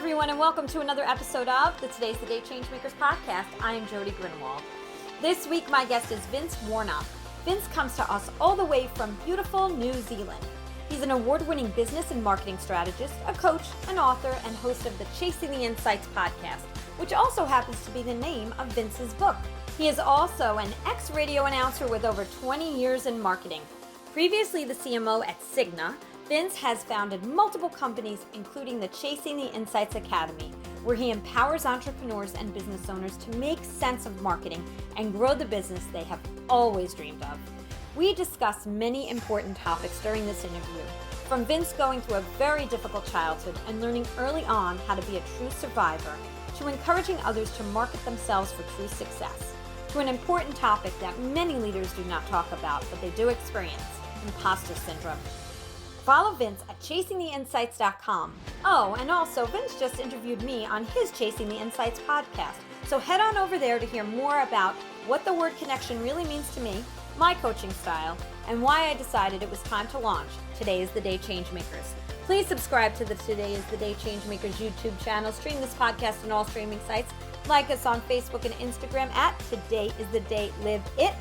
everyone, and welcome to another episode of the Today's the Day Changemakers podcast. I am Jody Grinwald. This week, my guest is Vince Warnock. Vince comes to us all the way from beautiful New Zealand. He's an award-winning business and marketing strategist, a coach, an author, and host of the Chasing the Insights podcast, which also happens to be the name of Vince's book. He is also an ex-radio announcer with over 20 years in marketing. Previously the CMO at Cigna, Vince has founded multiple companies, including the Chasing the Insights Academy, where he empowers entrepreneurs and business owners to make sense of marketing and grow the business they have always dreamed of. We discuss many important topics during this interview, from Vince going through a very difficult childhood and learning early on how to be a true survivor, to encouraging others to market themselves for true success, to an important topic that many leaders do not talk about, but they do experience, Imposter Syndrome. Follow Vince at chasingtheinsights.com. Oh, and also Vince just interviewed me on his Chasing the Insights podcast. So head on over there to hear more about what the word connection really means to me, my coaching style, and why I decided it was time to launch Today is the Day Changemakers. Please subscribe to the Today is the Day Changemakers YouTube channel. Stream this podcast on all streaming sites. Like us on Facebook and Instagram at Today is the Day Live It.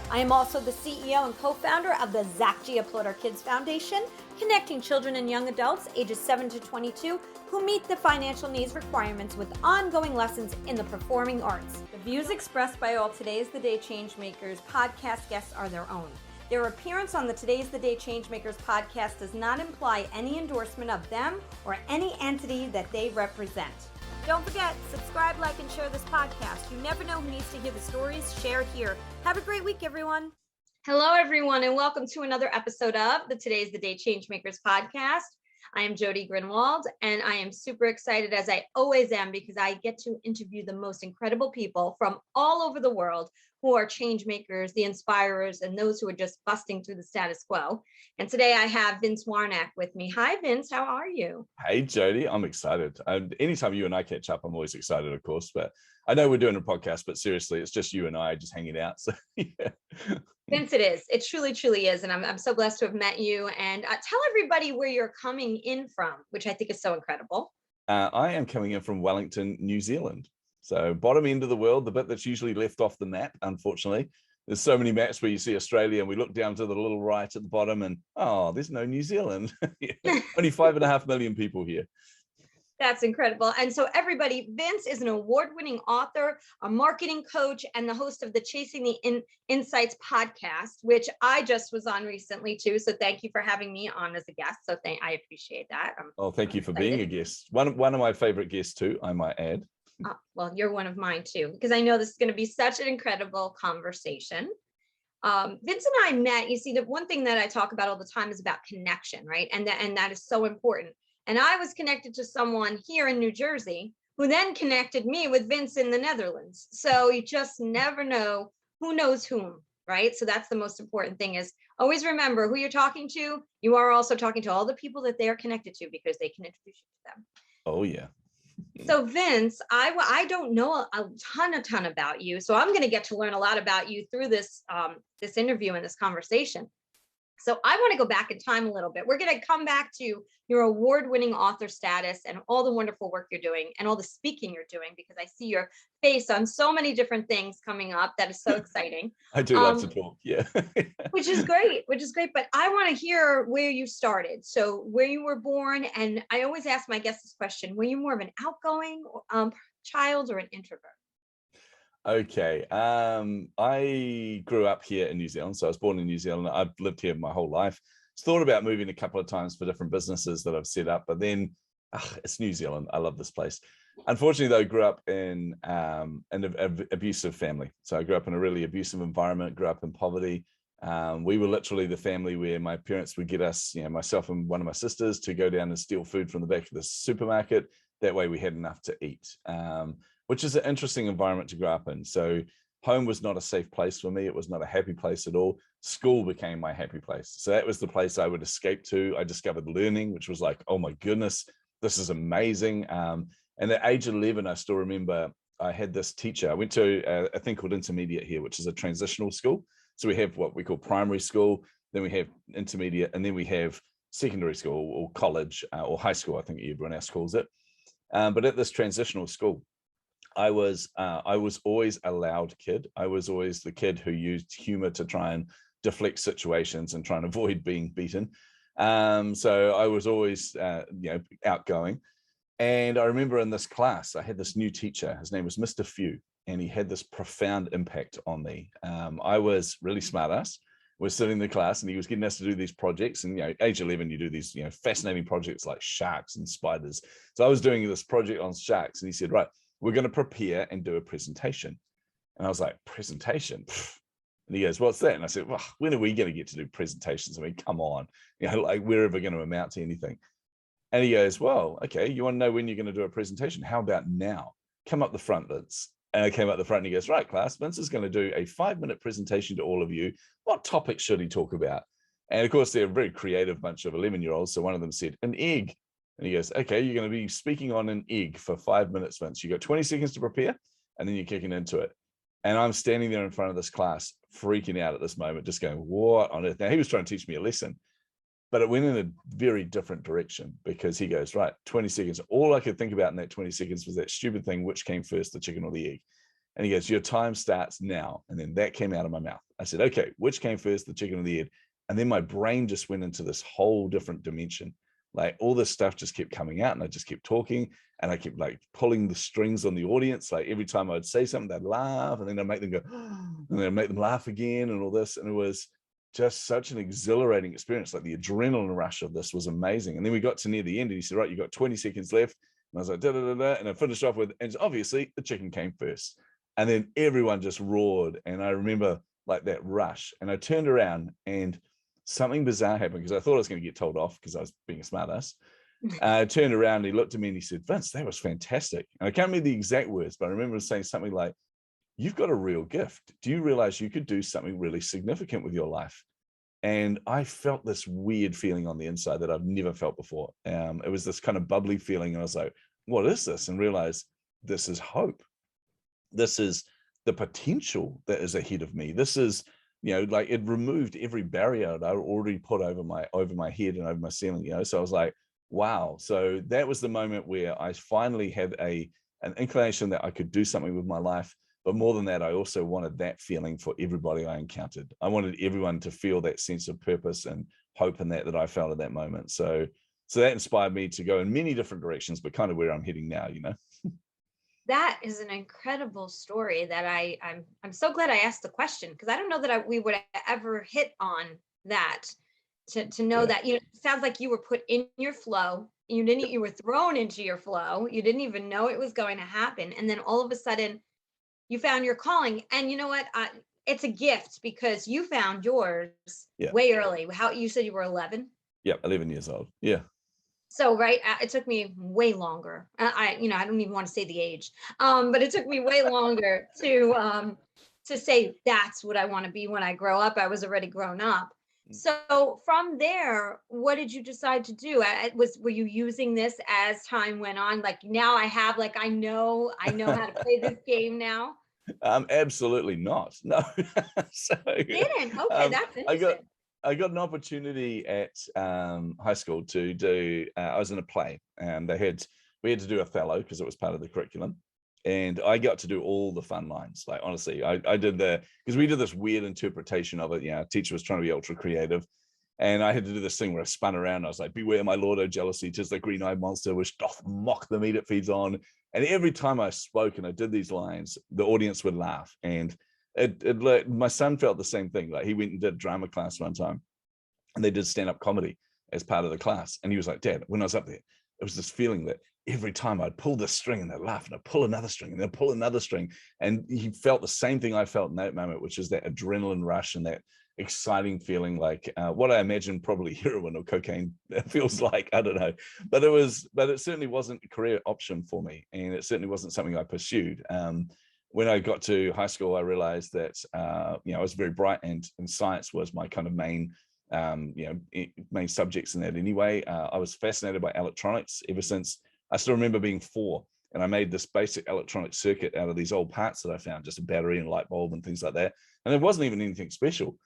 I am also the CEO and co-founder of the Zx81 Kids Foundation, connecting children and young adults ages 7 to 22 who meet the financial needs requirements with ongoing lessons in the performing arts. The views expressed by all Today's the Day Changemakers podcast guests are their own. Their appearance on the Today's the Day Changemakers podcast does not imply any endorsement of them or any entity that they represent. Don't forget, subscribe, like, and share this podcast. You never know who needs to hear the stories shared here. Have a great week, everyone. Hello, everyone, and welcome to another episode of the Today's the Day Changemakers podcast. I am Jody Grinwald, and I am super excited, as I always am, because I get to interview the most incredible people from all over the world who are change makers, the inspirers, and those who are just busting through the status quo. And today I have Vince Warnock with me. Hi, Vince. How are you? Hey, Jody. I'm excited. Anytime you and I catch up, I'm always excited, of course. But I know we're doing a podcast, but seriously, it's just you and I just hanging out. So, yeah. Vince, it is. It truly, truly is. And I'm so blessed to have met you. And tell everybody where you're coming in from, which I think is so incredible. I am coming in from Wellington, New Zealand. So bottom end of the world, the bit that's usually left off the map, unfortunately. There's so many maps where you see Australia and we look down to the little right at the bottom and, oh, there's no New Zealand. Only 5.5 million people here. That's incredible. And so everybody, Vince is an award-winning author, a marketing coach, and the host of the Chasing the Insights podcast, which I just was on recently too. So thank you for having me on as a guest. So I appreciate that. Thank you for being a guest. One of my favorite guests too, I might add. Well, you're one of mine too, because I know this is going to be such an incredible conversation. Vince and I met, you see, the one thing that I talk about all the time is about connection, right? And that is so important. And I was connected to someone here in New Jersey who then connected me with Vince in the Netherlands. So you just never know who knows whom, right? So that's the most important thing, is always remember who you're talking to. You are also talking to all the people that they are connected to, because they can introduce you to them. Oh, yeah. So Vince, I don't know a ton about you. So I'm going to get to learn a lot about you through this interview and this conversation. So I want to go back in time a little bit. We're going to come back to your award-winning author status and all the wonderful work you're doing and all the speaking you're doing, because I see your face on so many different things coming up. That is so exciting. I do love to talk. Yeah. which is great. But I want to hear where you started. So where you were born. And I always ask my guests this question: were you more of an outgoing child or an introvert? Okay. I grew up here in New Zealand. So I was born in New Zealand. I've lived here my whole life. Thought about moving a couple of times for different businesses that I've set up, but then it's New Zealand. I love this place. Unfortunately, though, I grew up in an abusive family. So I grew up in a really abusive environment, grew up in poverty. We were literally the family where my parents would get us, myself and one of my sisters, to go down and steal food from the back of the supermarket. That way we had enough to eat, which is an interesting environment to grow up in. So home was not a safe place for me. It was not a happy place at all. School became my happy place. So that was the place I would escape to. I discovered learning, which was like, oh my goodness, this is amazing. And at age 11, I still remember I had this teacher. I went to a thing called intermediate here, which is a transitional school. So we have what we call primary school, then we have intermediate, and then we have secondary school or college or high school, I think everyone else calls it. But at this transitional school, I was always a loud kid. I was always the kid who used humor to try and deflect situations and try and avoid being beaten. So I was always, outgoing. And I remember in this class, I had this new teacher. His name was Mr. Few, and he had this profound impact on me. I was really smart ass. Was sitting in the class, and he was getting us to do these projects. And age 11, you do these fascinating projects like sharks and spiders. So I was doing this project on sharks, and he said, "Right, we're going to prepare and do a presentation." And I was like, "Presentation?" And he goes, "What's that?" And I said, "Well, when are we going to get to do presentations? I mean, come on, like we're ever going to amount to anything?" And he goes, "Well, okay, you want to know when you're going to do a presentation? How about now? Come up the front, Vince." And I came up the front, and he goes, "Right, class, Vince is going to do a 5-minute presentation to all of you. What topic should he talk about?" And of course, they're a very creative bunch of 11-year-olds. So one of them said, "An egg." And he goes, "Okay, you're going to be speaking on an egg for 5 minutes, Vince. You got 20 seconds to prepare, and then you're kicking into it." And I'm standing there in front of this class, freaking out at this moment, just going, "What on earth?" Now, he was trying to teach me a lesson, but it went in a very different direction, because he goes, "Right, 20 seconds. All I could think about in that 20 seconds was that stupid thing, which came first, the chicken or the egg?" And he goes, "Your time starts now." And then that came out of my mouth. I said, "Okay, which came first, the chicken or the egg?" And then my brain just went into this whole different dimension. Like all this stuff just kept coming out, and I just kept talking, and I kept like pulling the strings on the audience. Like every time I'd say something, they'd laugh, and then I'd make them go, and then I'd make them laugh again, and all this. And it was just such an exhilarating experience. Like the adrenaline rush of this was amazing. And then we got to near the end, and he said, "Right, you got 20 seconds left." And I was like, da, da, da, da. And I finished off with, and obviously the chicken came first. And then everyone just roared. And I remember like that rush. And I turned around, and something bizarre happened, because I thought I was going to get told off because I was being a smartass. I turned around, and he looked at me, and he said, "Vince, that was fantastic." And I can't remember the exact words, but I remember saying something like, "You've got a real gift. Do you realize you could do something really significant with your life?" And I felt this weird feeling on the inside that I've never felt before. It was this kind of bubbly feeling. And I was like, "What is this?" And realized this is hope. This is the potential that is ahead of me. This is, like it removed every barrier that I already put over my head and over my ceiling, So I was like, wow. So that was the moment where I finally had an inclination that I could do something with my life. But more than that, I also wanted that feeling for everybody I encountered. I wanted everyone to feel that sense of purpose and hope in that I felt at that moment. So that inspired me to go in many different directions, but kind of where I'm heading now, That is an incredible story that I'm so glad I asked the question, because I don't know that we would ever hit on that, to know Yeah. that, it sounds like you were put in your flow. You were thrown into your flow. You didn't even know it was going to happen. And then all of a sudden you found your calling. And you know what? It's a gift, because you found yours Yeah. way early. How you said you were 11? Yeah. 11 years old. Yeah. So, right, it took me way longer. I don't even want to say the age, but it took me way longer to say that's what I want to be when I grow up. I was already grown up. So from there, what did you decide to do? Were you using this as time went on? Like now I have, like, I know how to play this game now. Absolutely not. No. So Didn't. Okay, that's I got interesting. an opportunity at high school to do. I was in a play, and we had to do Othello because it was part of the curriculum, and I got to do all the fun lines. Like honestly, I did because we did this weird interpretation of it. Our teacher was trying to be ultra creative, and I had to do this thing where I spun around. I was like, "Beware my lord, O jealousy, 'tis the green-eyed monster which doth mock the meat it feeds on." And every time I spoke and I did these lines, the audience would laugh. And my son felt the same thing. Like he went and did drama class one time, and they did stand-up comedy as part of the class. And he was like, "Dad, when I was up there, it was this feeling that every time I'd pull this string and they'd laugh, and I'd pull another string and they'd pull another string." And he felt the same thing I felt in that moment, which is that adrenaline rush and that exciting feeling, like what I imagine probably heroin or cocaine feels like. I don't know, but it certainly wasn't a career option for me, and it certainly wasn't something I pursued. When I got to high school, I realized that I was very bright, and science was my kind of main main subjects in that anyway. I was fascinated by electronics ever since. I still remember being 4, and I made this basic electronic circuit out of these old parts that I found, just a battery and light bulb and things like that. And it wasn't even anything special.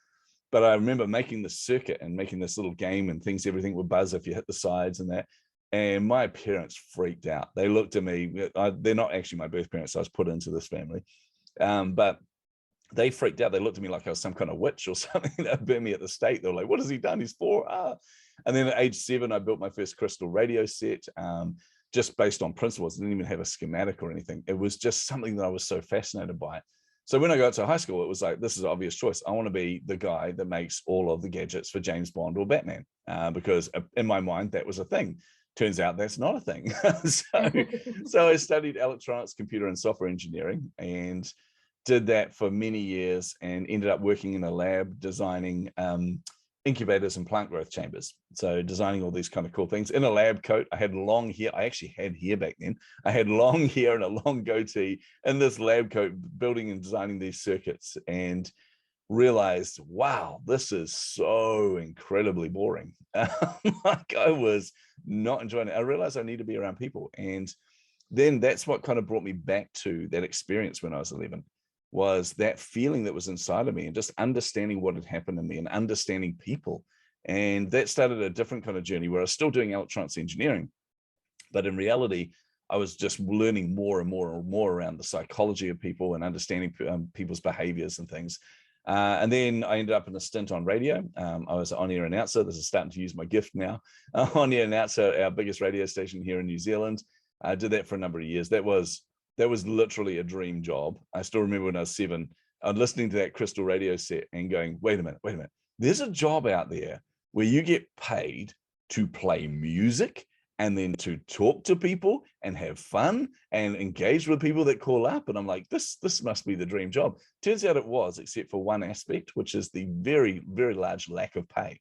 But I remember making this circuit and making this little game, and everything would buzz if you hit the sides and that. And my parents freaked out. They looked at me. They're not actually my birth parents. So I was put into this family. But they freaked out. They looked at me like I was some kind of witch or something. They burned me at the stake. They were like, what has he done? He's 4. Ah. And then at age 7, I built my first crystal radio set, just based on principles. I didn't even have a schematic or anything. It was just something that I was so fascinated by. So when I got to high school, it was like, this is an obvious choice. I want to be the guy that makes all of the gadgets for James Bond or Batman, because in my mind, that was a thing. Turns out that's not a thing. So I studied electronics, computer and software engineering, and did that for many years, and ended up working in a lab designing incubators and plant growth chambers. So designing all these kind of cool things in a lab coat. I had long hair. I actually had hair back then. I had long hair and a long goatee in this lab coat, building and designing these circuits, and realized, wow, this is so incredibly boring. Like, I was not enjoying it. I realized I need to be around people. And then that's what kind of brought me back to that experience when I was 11, was that feeling that was inside of me, and just understanding what had happened in me and understanding people. And that started a different kind of journey where I was still doing electronics engineering, but in reality, I was just learning more and more and more around the psychology of people and understanding people's behaviors and things. And then I ended up in a stint on radio. I was an on-air announcer. This is starting to use my gift now. On-air announcer at our biggest radio station here in New Zealand. I did that for a number of years. That was literally a dream job. I still remember when I was 7, I'm listening to that crystal radio set and going, wait a minute. There's a job out there where you get paid to play music and then to talk to people and have fun and engage with people that call up. And I'm like, this must be the dream job. Turns out it was, except for one aspect, which is the very, very large lack of pay,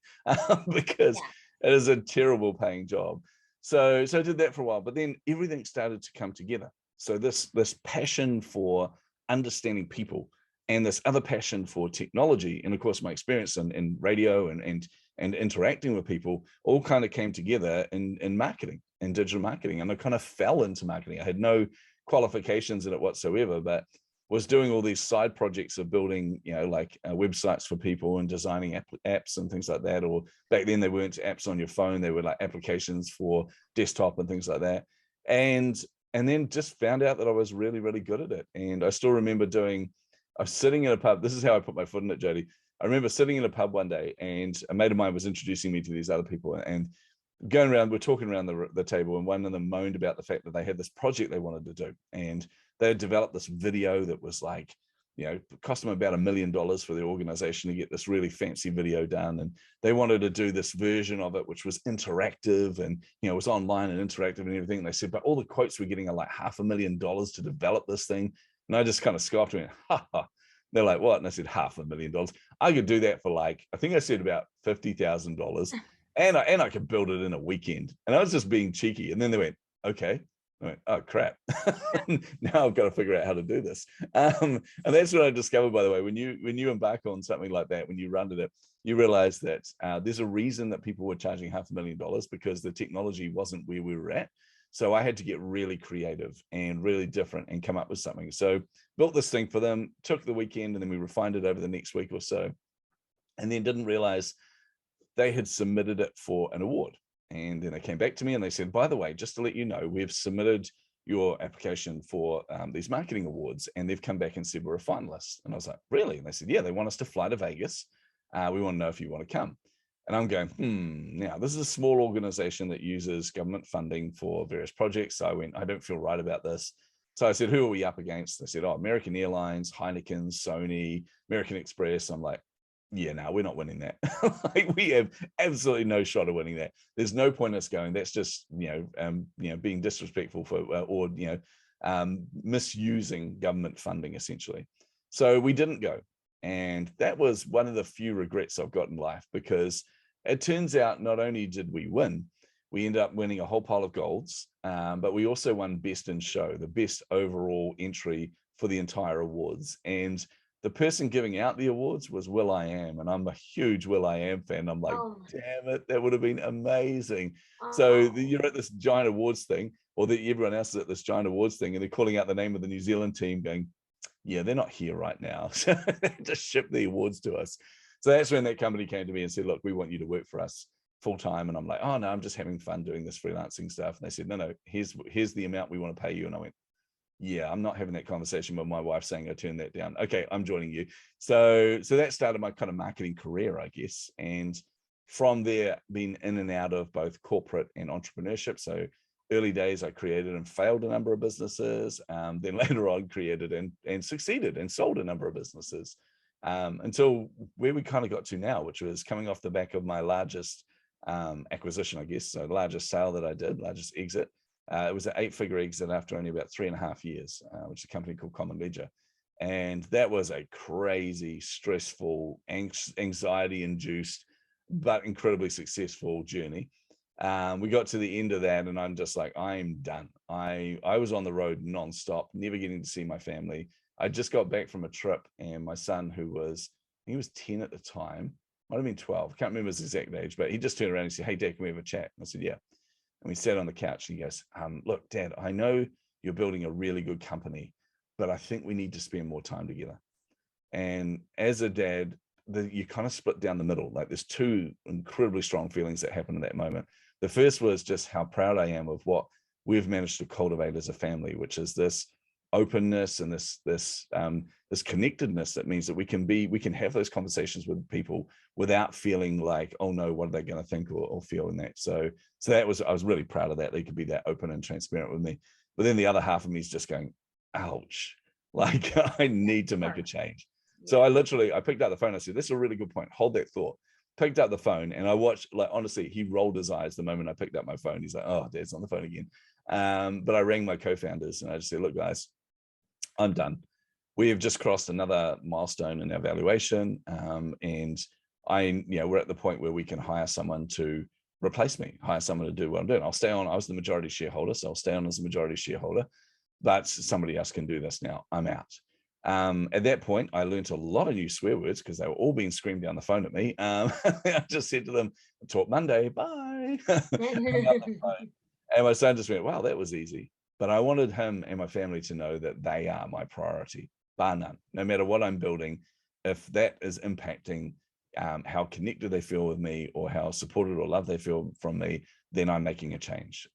because it is a terrible paying job. So I did that for a while, but then everything started to come together. So this passion for understanding people, and this other passion for technology, and of course my experience in radio and interacting with people, all kind of came together in marketing and digital marketing. And I kind of fell into marketing. I had no qualifications in it whatsoever, but was doing all these side projects of building, websites for people and designing apps and things like that. Or back then they weren't apps on your phone, they were like applications for desktop and things like that. And then just found out that I was really, really good at it. And I still remember I was sitting in a pub. This is how I put my foot in it, Jody. I remember sitting in a pub one day, and a mate of mine was introducing me to these other people, and going around, we're talking around the table, and one of them moaned about the fact that they had this project they wanted to do. And they had developed this video that was like, it cost them about $1 million for their organization to get this really fancy video done. And they wanted to do this version of it, which was interactive and, it was online and interactive and everything. And they said, but all the quotes we're getting are like $500,000 to develop this thing. And I just kind of scoffed and went, ha ha. They're like, what? And I said, $500,000. I could do that for I think I said about $50,000, and I could build it in a weekend. And I was just being cheeky. And then they went, okay. I went, oh crap. Now I've got to figure out how to do this. And that's what I discovered, by the way, when you embark on something like that, when you run it, you realize that there's a reason that people were charging $500,000, because the technology wasn't where we were at. So I had to get really creative and really different and come up with something. So built this thing for them, took the weekend, and then we refined it over the next week or so. And then didn't realize they had submitted it for an award. And then they came back to me and they said, by the way, just to let you know, we've submitted your application for these marketing awards, and they've come back and said we're a finalist. And I was like, really? And they said, yeah, they want us to fly to Vegas. We want to know if you want to come. And I'm going, now this is a small organization that uses government funding for various projects. So I went, I don't feel right about this. So I said, who are we up against? They said, oh, American Airlines, Heineken, Sony, American Express. I'm like, yeah, no, we're not winning that. We have absolutely no shot of winning that. There's no point in us going. That's just, being disrespectful or misusing government funding, essentially. So we didn't go. And that was one of the few regrets I've got in life, because it turns out not only did we win, we ended up winning a whole pile of golds, but we also won Best in Show, the best overall entry for the entire awards. And the person giving out the awards was will.i.am, and I'm a huge will.i.am fan. I'm like, damn it, that would have been amazing. So you're at this giant awards thing, or everyone else is at this giant awards thing, and they're calling out the name of the New Zealand team going, yeah, they're not here right now. So they just ship the awards to us. So that's when that company came to me and said, look, we want you to work for us. full-time. And I'm like, oh no, I'm just having fun doing this freelancing stuff. And they said, no, here's the amount we want to pay you. And I went, yeah, I'm not having that conversation with my wife saying I turn that down. Okay, I'm joining you. So that started my kind of marketing career, I guess. And from there, been in and out of both corporate and entrepreneurship. So early days, I created and failed a number of businesses. Then later on, created and succeeded and sold a number of businesses, until where we kind of got to now, which was coming off the back of my largest acquisition, I guess. So the largest sale that I did, largest exit. It was an 8-figure exit after only about 3.5 years, which is a company called Common Ledger. And that was a crazy, stressful, anxiety-induced, but incredibly successful journey. We got to the end of that and I'm just like, I'm done. I was on the road nonstop, never getting to see my family. I just got back from a trip and my son, who was, he was 10 at the time, might have been 12, can't remember his exact age, but he just turned around and said, hey, Dad, can we have a chat? And I said, yeah. And we sat on the couch and he goes, look, Dad, I know you're building a really good company, but I think we need to spend more time together. And as a dad, you kind of split down the middle. Like there's two incredibly strong feelings that happen in that moment. The first was just how proud I am of what we've managed to cultivate as a family, which is this openness and this connectedness that means that we can have those conversations with people without feeling like, oh no, what are they going to think or feel in that. So I was really proud of that. They could be that open and transparent with me. But then the other half of me is just going, ouch, like I need to make a change. So I picked up the phone. I said, that's a really good point. Hold that thought. Picked up the phone and I watched, like, honestly, he rolled his eyes the moment I picked up my phone. He's like, oh, Dad's on the phone again. But I rang my co-founders and I just said, look, guys, I'm done. We have just crossed another milestone in our valuation. And we're at the point where we can hire someone to replace me, hire someone to do what I'm doing. I'll stay on. I was the majority shareholder, so I'll stay on as a majority shareholder, but somebody else can do this now. I'm out. At that point, I learned a lot of new swear words because they were all being screamed down the phone at me. I just said to them, talk Monday, bye. And my son just went, wow, that was easy. But I wanted him and my family to know that they are my priority, bar none. No matter what I'm building, if that is impacting how connected they feel with me or how supported or loved they feel from me, then I'm making a change.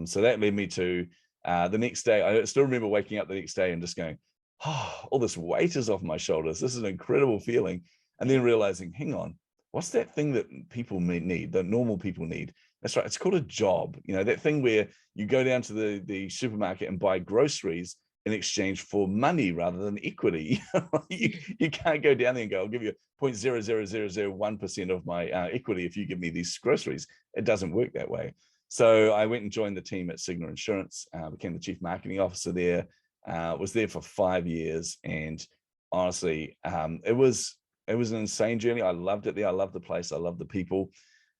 So that led me to the next day. I still remember waking up the next day and just going, oh, all this weight is off my shoulders. This is an incredible feeling. And then realizing, hang on, what's that thing that people need, that normal people need? That's right. It's called a job. You know, that thing where you go down to the supermarket and buy groceries in exchange for money rather than equity. You can't go down there and go, I'll give you 0.00001% of my equity if you give me these groceries. It doesn't work that way. So I went and joined the team at Cigna Insurance, became the chief marketing officer there, was there for 5 years. And honestly, it was an insane journey. I loved it there. I loved the place. I loved the people.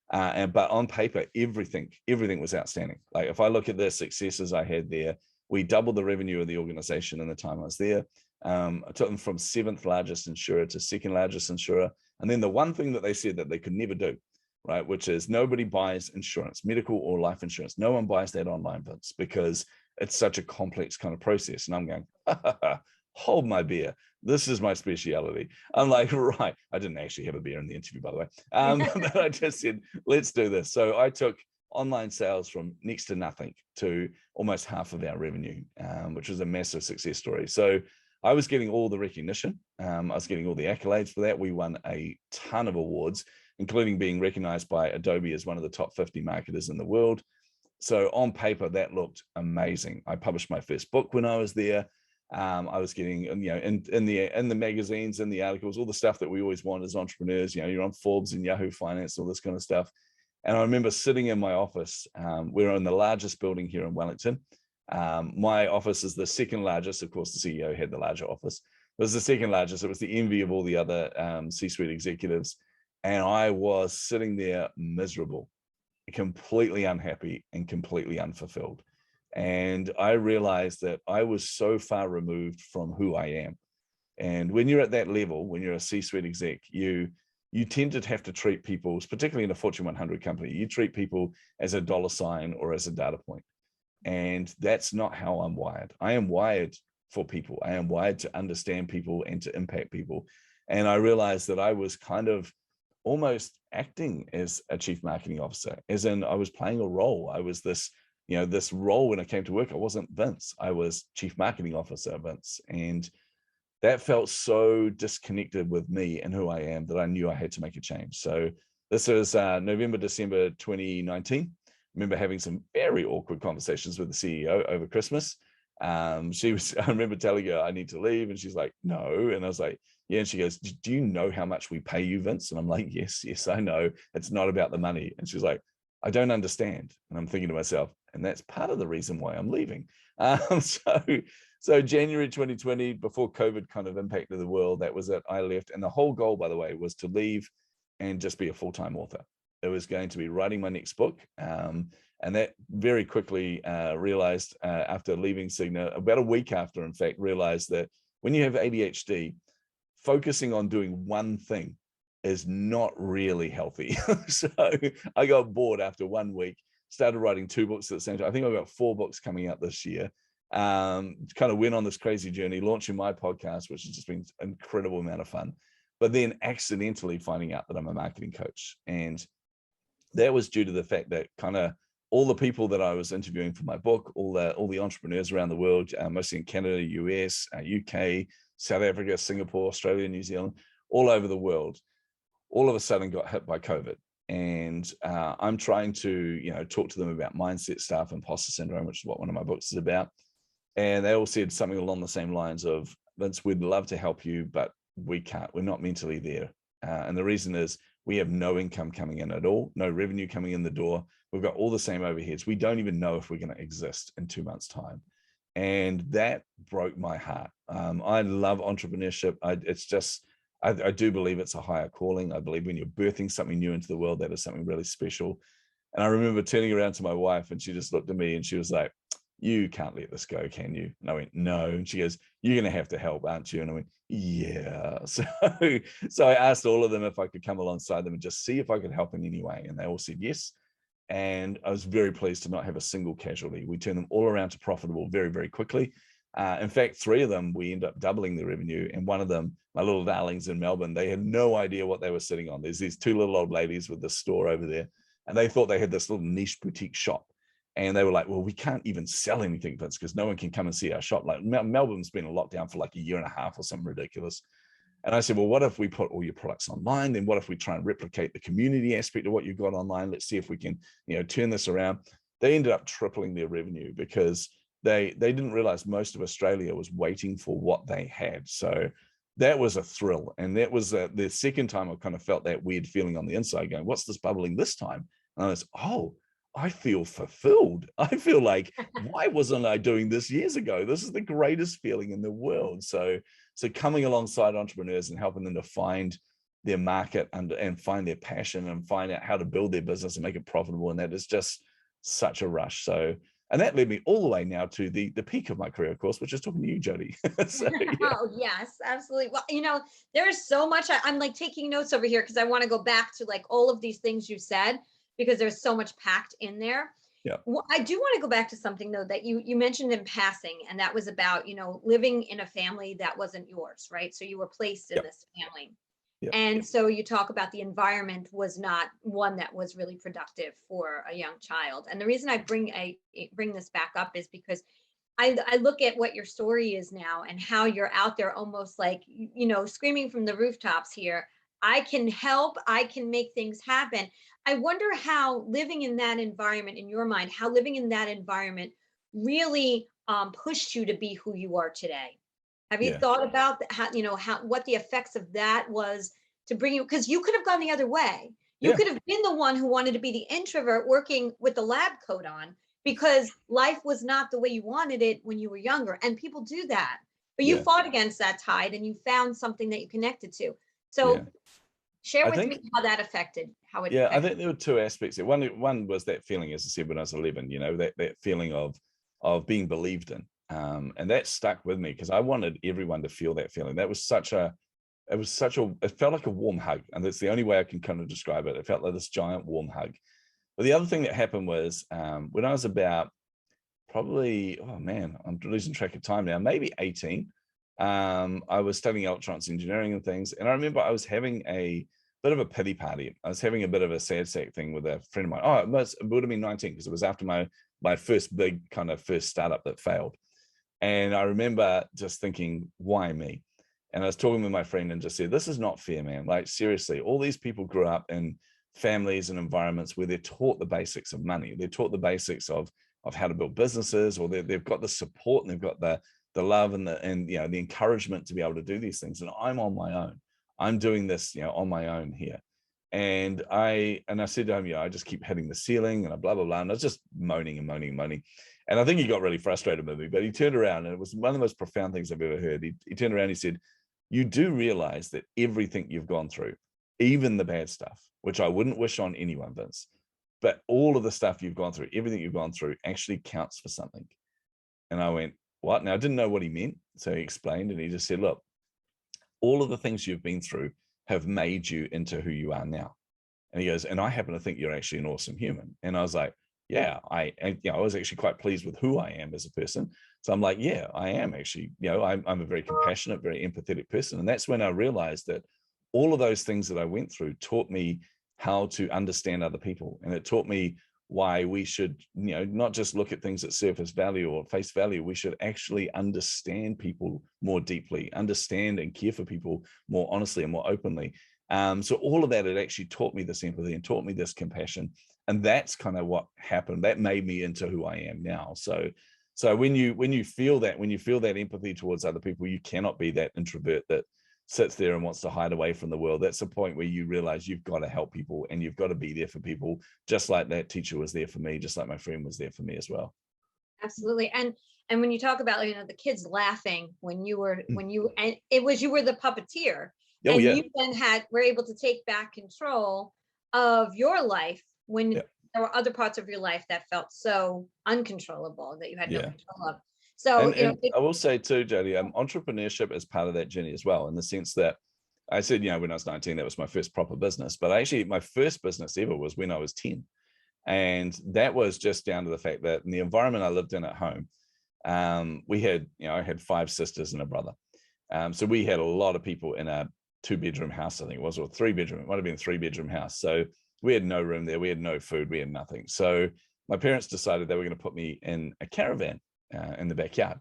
But on paper, everything was outstanding. Like if I look at the successes I had there, we doubled the revenue of the organization in the time I was there. I took them from 7th largest insurer to 2nd largest insurer. And then the one thing that they said that they could never do, right, which is nobody buys insurance, medical or life insurance. No one buys that online, Vince, because it's such a complex kind of process. And I'm going, hold my beer. This is my speciality. I'm like, right. I didn't actually have a beer in the interview, by the way. But I just said, let's do this. So I took online sales from next to nothing to almost half of our revenue, which was a massive success story. So I was getting all the recognition. I was getting all the accolades for that. We won a ton of awards, including being recognized by Adobe as one of the top 50 marketers in the world. So on paper, that looked amazing. I published my first book when I was there. I was getting, in the magazines, in the articles, all the stuff that we always want as entrepreneurs. You're on Forbes and Yahoo Finance, all this kind of stuff. And I remember sitting in my office. We're in the largest building here in Wellington. My office is the 2nd largest. Of course, the CEO had the larger office. It was the 2nd largest. It was the envy of all the other C-suite executives. And I was sitting there miserable, completely unhappy and completely unfulfilled. And I realized that I was so far removed from who I am. And when you're at that level, when you're a C-suite exec, you tend to have to treat people, particularly in a Fortune 100 company, you treat people as a dollar sign or as a data point. And that's not how I'm wired. I am wired for people. I am wired to understand people and to impact people. And I realized that I was kind of almost acting as a chief marketing officer, as in I was playing a role. I was this, this role when I came to work. I wasn't Vince. I was chief marketing officer Vince. And that felt so disconnected with me and who I am that I knew I had to make a change. So this is November, December 2019. I remember having some very awkward conversations with the CEO over Christmas. I remember telling her I need to leave, and she's like, no. And I was like, yeah. And she goes, do you know how much we pay you, Vince? And I'm like, yes, I know. It's not about the money. And she's like, I don't understand. And I'm thinking to myself, and that's part of the reason why I'm leaving. So January 2020, before COVID kind of impacted the world, that was it. I left. And the whole goal, by the way, was to leave and just be a full-time author. It was going to be writing my next book. And that very quickly realized after leaving Cigna, about a week after, in fact, realized that when you have ADHD, focusing on doing one thing is not really healthy. So I got bored after 1 week, started writing 2 books at the same time. I think I've got 4 books coming out this year. Kind of went on this crazy journey, launching my podcast, which has just been an incredible amount of fun, but then accidentally finding out that I'm a marketing coach. And that was due to the fact that kind of all the people that I was interviewing for my book, all the entrepreneurs around the world, mostly in Canada, US, UK, South Africa, Singapore, Australia, New Zealand, all over the world, all of a sudden got hit by COVID. And I'm trying to, talk to them about mindset stuff, Imposter Syndrome, which is what one of my books is about. And they all said something along the same lines of, Vince, we'd love to help you, but we can't. We're not mentally there. And the reason is we have no income coming in at all, no revenue coming in the door. We've got all the same overheads. We don't even know if we're going to exist in 2 months' time. And that broke my heart. I love entrepreneurship. I do believe it's a higher calling. I believe when you're birthing something new into the world, that is something really special. And I remember turning around to my wife, and she just looked at me and she was like, you can't let this go, can you? And I went, no. And she goes, you're going to have to help, aren't you? And I went, yeah. So I asked all of them if I could come alongside them and just see if I could help in any way. And they all said yes. And I was very pleased to not have a single casualty. We turned them all around to profitable very, very quickly. In fact, 3 of them, we ended up doubling the revenue. And one of them, my little darlings in Melbourne, they had no idea what they were sitting on. There's these 2 little old ladies with this store over there, and they thought they had this little niche boutique shop. And they were like, well, we can't even sell anything, Vince, because no one can come and see our shop. Like Melbourne's been in lockdown for like 1.5 years or something ridiculous. And I said, well, what if we put all your products online? Then what if we try and replicate the community aspect of what you've got online? Let's see if we can, turn this around. They ended up tripling their revenue because they didn't realize most of Australia was waiting for what they had. So that was a thrill. And that was the second time I kind of felt that weird feeling on the inside going, what's this bubbling this time? And I was, I feel fulfilled. I feel like, why wasn't I doing this years ago? This is the greatest feeling in the world. So coming alongside entrepreneurs and helping them to find their market and find their passion and find out how to build their business and make it profitable. And that is just such a rush. And that led me all the way now to the peak of my career, of course, which is talking to you, Jody. Yeah. Oh, yes, absolutely. Well, there's so much. I'm like taking notes over here because I want to go back to like all of these things you said, because there's so much packed in there. Yeah. Well, I do want to go back to something though that you mentioned in passing, and that was about, living in a family that wasn't yours, right? So you were placed in this family. Yep. And so you talk about the environment was not one that was really productive for a young child. And the reason I bring this back up is because I look at what your story is now and how you're out there almost like, screaming from the rooftops here. I can help, I can make things happen. I wonder how living in that environment, in your mind, how living in that environment really pushed you to be who you are today. Have you thought about what the effects of that was to bring you, because you could have gone the other way. You could have been the one who wanted to be the introvert working with the lab coat on because life was not the way you wanted it when you were younger. And people do that. But you fought against that tide and you found something that you connected to. So share with me how that affected, how it affected. I think there were 2 aspects there. One was that feeling, as I said, when I was 11, that feeling of being believed in. And that stuck with me because I wanted everyone to feel that feeling. It felt like a warm hug. And that's the only way I can kind of describe it. It felt like this giant warm hug. But the other thing that happened was when I was about probably, I'm losing track of time now, maybe 18, I was studying electronics engineering and things. And I remember I was having a bit of a pity party. I was having a bit of a sad sack thing with a friend of mine. Oh, it would have been 19 because it was after my first big kind of first startup that failed. And I remember just thinking, why me? And I was talking with my friend and just said, this is not fair, man. Like, seriously, all these people grew up in families and environments where they're taught the basics of money. They're taught the basics of how to build businesses, or they've got the support and they've got the love and the encouragement to be able to do these things. And I'm on my own. I'm doing this, on my own here. And I said to him, I just keep hitting the ceiling and blah, blah, blah. And I was just moaning and moaning and moaning. And I think he got really frustrated with me, but he turned around, and it was one of the most profound things I've ever heard. He turned around and he said, you do realize that everything you've gone through, even the bad stuff, which I wouldn't wish on anyone, Vince, but all of the stuff you've gone through, everything you've gone through actually counts for something. And I went, what? Now, I didn't know what he meant. So he explained, and he just said, look, all of the things you've been through have made you into who you are now. And he goes, and I happen to think you're actually an awesome human. And I was like, yeah, I was actually quite pleased with who I am as a person. So I'm like, yeah, I am actually, I'm a very compassionate, very empathetic person. And that's when I realized that all of those things that I went through taught me how to understand other people. And it taught me why we should, not just look at things at surface value or face value. We should actually understand people more deeply, understand and care for people more honestly and more openly. So all of that, it actually taught me this empathy and taught me this compassion. And that's kind of what happened. That made me into who I am now. So when you feel that empathy towards other people, you cannot be that introvert that sits there and wants to hide away from the world. That's the point where you realize you've got to help people and you've got to be there for people, just like that teacher was there for me, just like my friend was there for me as well. Absolutely. And when you talk about, the kids laughing when you were the puppeteer, Oh, and yeah. you then were able to take back control of your life when there were other parts of your life that felt so uncontrollable that you had no control of. So, and I will say too, Jody, entrepreneurship is part of that journey as well, in the sense that I said, when I was 19, that was my first proper business, but actually my first business ever was when I was 10. And that was just down to the fact that in the environment I lived in at home, we had, I had 5 sisters and a brother. So we had a lot of people in a 2-bedroom house, I think it was, or 3-bedroom, it might have been a 3-bedroom house. So we had no room there, we had no food, we had nothing. So my parents decided they were going to put me in a caravan in the backyard.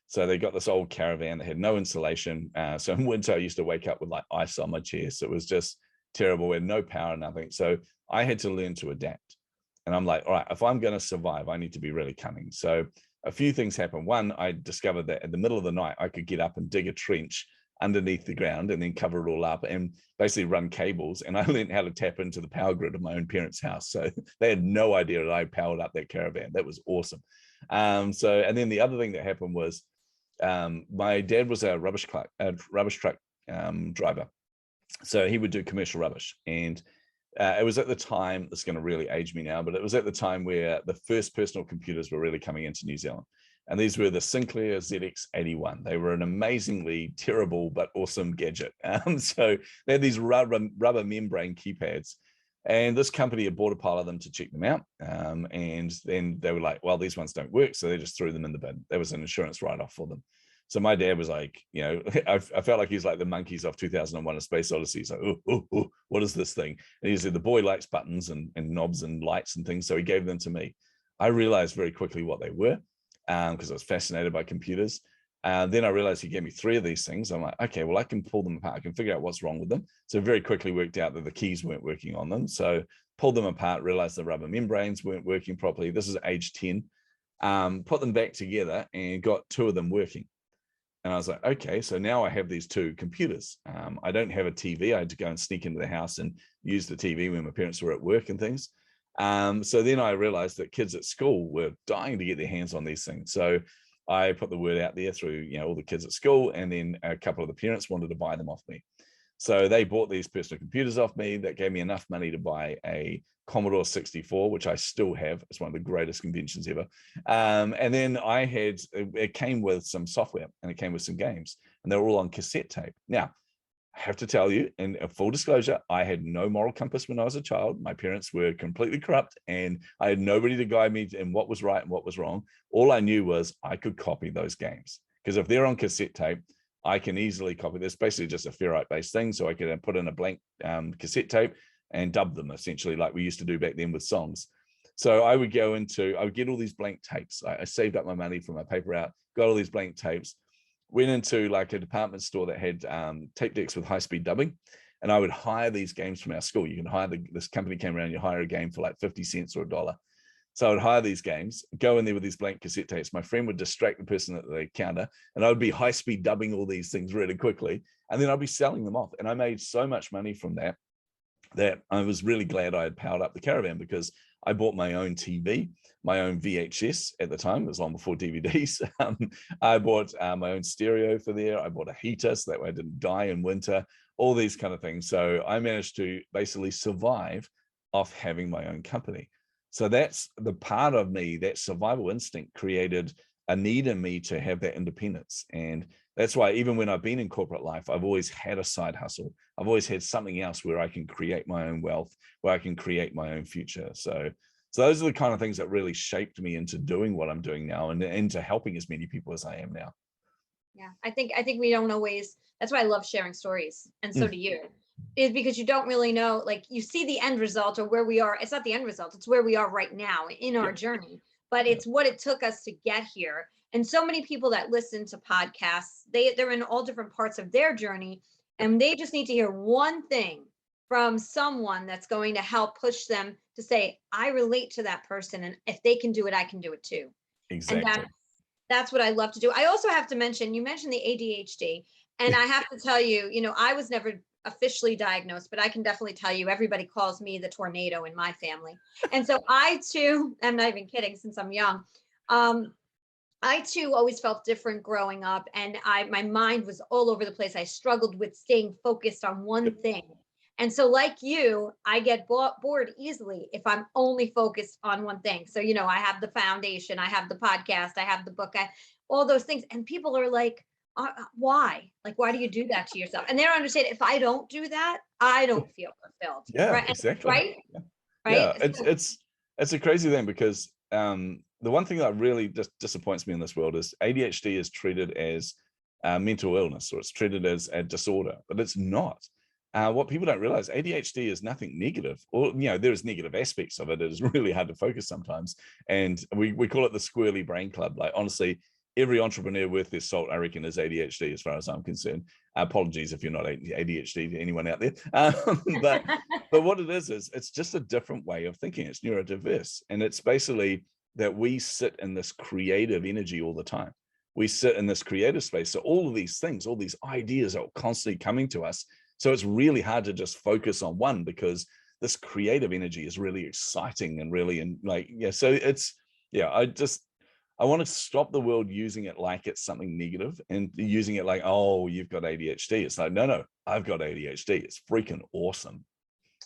So they got this old caravan that had no insulation. So in winter, I used to wake up with like ice on my chest. It was just terrible. We had no power, nothing. So I had to learn to adapt. And I'm like, all right, if I'm going to survive, I need to be really cunning. So a few things happened. One, I discovered that in the middle of the night, I could get up and dig a trench underneath the ground and then cover it all up and basically run cables. And I learned how to tap into the power grid of my own parents' house. So they had no idea that I powered up that caravan. That was awesome. And then the other thing that happened was my dad was a rubbish truck driver. So he would do commercial rubbish. And it was at the time, it's going to really age me now, but it was at the time where the first personal computers were really coming into New Zealand. And these were the Sinclair Zx81. They were an amazingly terrible but awesome gadget. So they had these rubber membrane keypads. And this company had bought a pile of them to check them out. And then they were like, well, these ones don't work. So they just threw them in the bin. There was an insurance write-off for them. So my dad was like, I felt like he's like the monkeys off 2001: A Space Odyssey. He's like, oh, what is this thing? And he said, the boy likes buttons and knobs and lights and things. So he gave them to me. I realized very quickly what they were because I was fascinated by computers. Then I realized he gave me 3 of these things. I'm like, okay, well, I can pull them apart. I can figure out what's wrong with them. So very quickly worked out that the keys weren't working on them. So pulled them apart, realized the rubber membranes weren't working properly. This is age 10. Put them back together and got 2 of them working. And I was like, okay, so now I have these 2 computers. I don't have a TV. I had to go and sneak into the house and use the TV when my parents were at work and things. So then I realized that kids at school were dying to get their hands on these things. So I put the word out there through, all the kids at school, and then a couple of the parents wanted to buy them off me. So they bought these personal computers off me. That gave me enough money to buy a Commodore 64, which I still have. It's one of the greatest inventions ever. And then it came with some software and it came with some games, and they were all on cassette tape. Now, I have to tell you, in full disclosure, I had no moral compass when I was a child. My parents were completely corrupt and I had nobody to guide me in what was right and what was wrong. All I knew was I could copy those games, because if they're on cassette tape, I can easily copy this. Basically just a ferrite-based thing. So I could put in a blank cassette tape and dub them, essentially, like we used to do back then with songs. So I would get all these blank tapes. I saved up my money from my paper out, got all these blank tapes, went into like a department store that had tape decks with high-speed dubbing. And I would hire these games from our school. You can hire this company came around, you hire a game for like 50 cents or $1. So I would hire these games, go in there with these blank cassette tapes. My friend would distract the person at the counter, and I would be high-speed dubbing all these things really quickly. And then I'd be selling them off. And I made so much money from that I was really glad I had powered up the caravan, because I bought my own TV, my own VHS at the time. It was long before DVDs. I bought my own stereo for there. I bought a heater so that way I didn't die in winter, all these kind of things. So I managed to basically survive off having my own company. So that's the part of me, that survival instinct created a need in me to have that independence. And that's why even when I've been in corporate life, I've always had a side hustle. I've always had something else where I can create my own wealth, where I can create my own future. So those are the kind of things that really shaped me into doing what I'm doing now, and into helping as many people as I am now. Yeah, I think we don't always, that's why I love sharing stories, and so do you, is because you don't really know, like, you see the end result, or where we are. It's not the end result, it's where we are right now in our journey, but it's what it took us to get here. And so many people that listen to podcasts, they're in all different parts of their journey, and they just need to hear one thing from someone that's going to help push them to say, I relate to that person, and if they can do it, I can do it too. Exactly. And that's what I love to do. I also have to mention, you mentioned the ADHD, and I have to tell you, I was never officially diagnosed, but I can definitely tell you, everybody calls me the tornado in my family. And so I too, I'm not even kidding, since I'm young, I too always felt different growing up, and my mind was all over the place. I struggled with staying focused on one thing. And so, like you, I get bored easily if I'm only focused on one thing. So, I have the foundation, I have the podcast, I have the book, all those things. And people are like, why? Like, why do you do that to yourself? And they don't understand, if I don't do that, I don't feel fulfilled. Yeah, right? exactly. Right? Yeah, Right? it's a crazy thing, because the one thing that really just disappoints me in this world is ADHD is treated as mental illness, or it's treated as a disorder, but it's not. What people don't realize, ADHD is nothing negative, or there's negative aspects of it. It is really hard to focus sometimes, and we call it the squirrely brain club. Like, honestly, every entrepreneur worth their salt, I reckon, is ADHD as far as I'm concerned. Apologies if you're not ADHD to anyone out there, but what it is it's just a different way of thinking. It's neurodiverse, and it's basically that we sit in this creative energy all the time. We sit in this creative space. So all of these things, all these ideas are constantly coming to us. So it's really hard to just focus on one, because this creative energy is really exciting and really, and like, so it's, I want to stop the world using it like it's something negative, and using it like, oh, you've got ADHD. It's like, no, I've got ADHD. It's freaking awesome.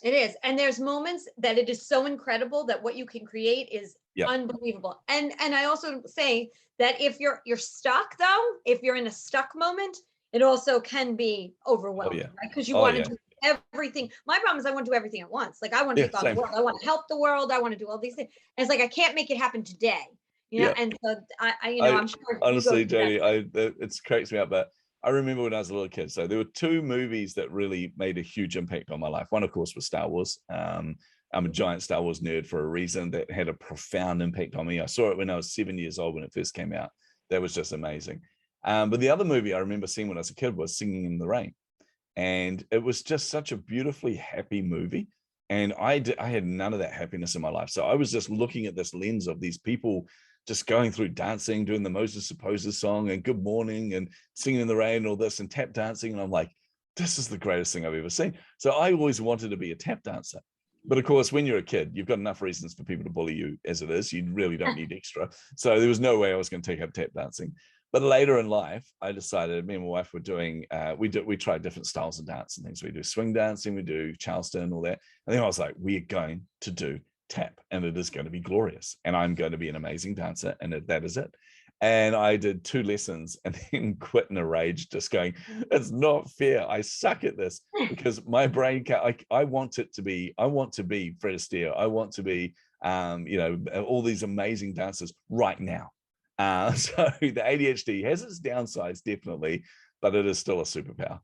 It is. And there's moments that it is so incredible that what you can create is unbelievable. And I also say that if you're stuck, though, if you're in a stuck moment, it also can be overwhelming, right? Because you want to do everything. My problem is I want to do everything at once. Like, I want to take on the world. I want to help the world. I want to do all these things. And it's like, I can't make it happen today. And so I'm sure. Honestly, Jody, it cracks me up, but I remember when I was a little kid. So there were two movies that really made a huge impact on my life. One, of course, was Star Wars. I'm a giant Star Wars nerd for a reason. That had a profound impact on me. I saw it when I was 7 years old, when it first came out. That was just amazing. But the other movie I remember seeing when I was a kid was Singing in the Rain. And it was just such a beautifully happy movie. And I had none of that happiness in my life. So I was just looking at this lens of these people just going through dancing, doing the Moses Supposes song and Good Morning and Singing in the Rain and all this, and tap dancing. And I'm like, this is the greatest thing I've ever seen. So I always wanted to be a tap dancer. But of course, when you're a kid, you've got enough reasons for people to bully you as it is. You really don't need extra. So there was no way I was going to take up tap dancing. But later in life, I decided, me and my wife were doing, we tried different styles of dance and things. We do swing dancing, we do Charleston, all that. And then I was like, we're going to do tap, and it is going to be glorious. And I'm going to be an amazing dancer, and that is it. And I did 2 lessons and then quit in a rage, just going, it's not fair. I suck at this, because my brain I want to be Fred Astaire. I want to be, all these amazing dancers right now. So the ADHD has its downsides, definitely, but it is still a superpower.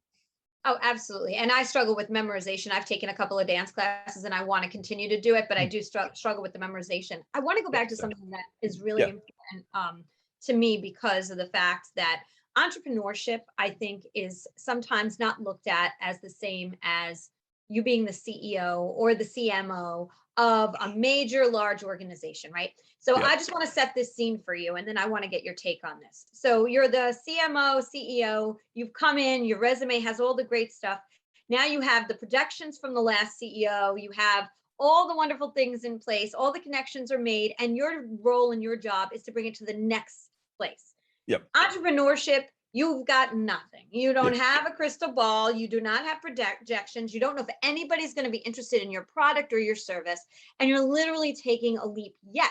Oh, absolutely. And I struggle with memorization. I've taken a couple of dance classes and I want to continue to do it, but I do struggle with the memorization. I want to go back to something that is really important to me because of the fact that entrepreneurship, I think, is sometimes not looked at as the same as you being the CEO or the CMO of a major large organization, right? So I just want to set this scene for you, and then I want to get your take on this. So you're the CMO, CEO, you've come in, your resume has all the great stuff. Now you have the projections from the last CEO, you have all the wonderful things in place, all the connections are made, and your role and your job is to bring it to the next place. Entrepreneurship, you've got nothing. You don't have a crystal ball. You do not have projections. You don't know if anybody's going to be interested in your product or your service. And you're literally taking a leap. Yet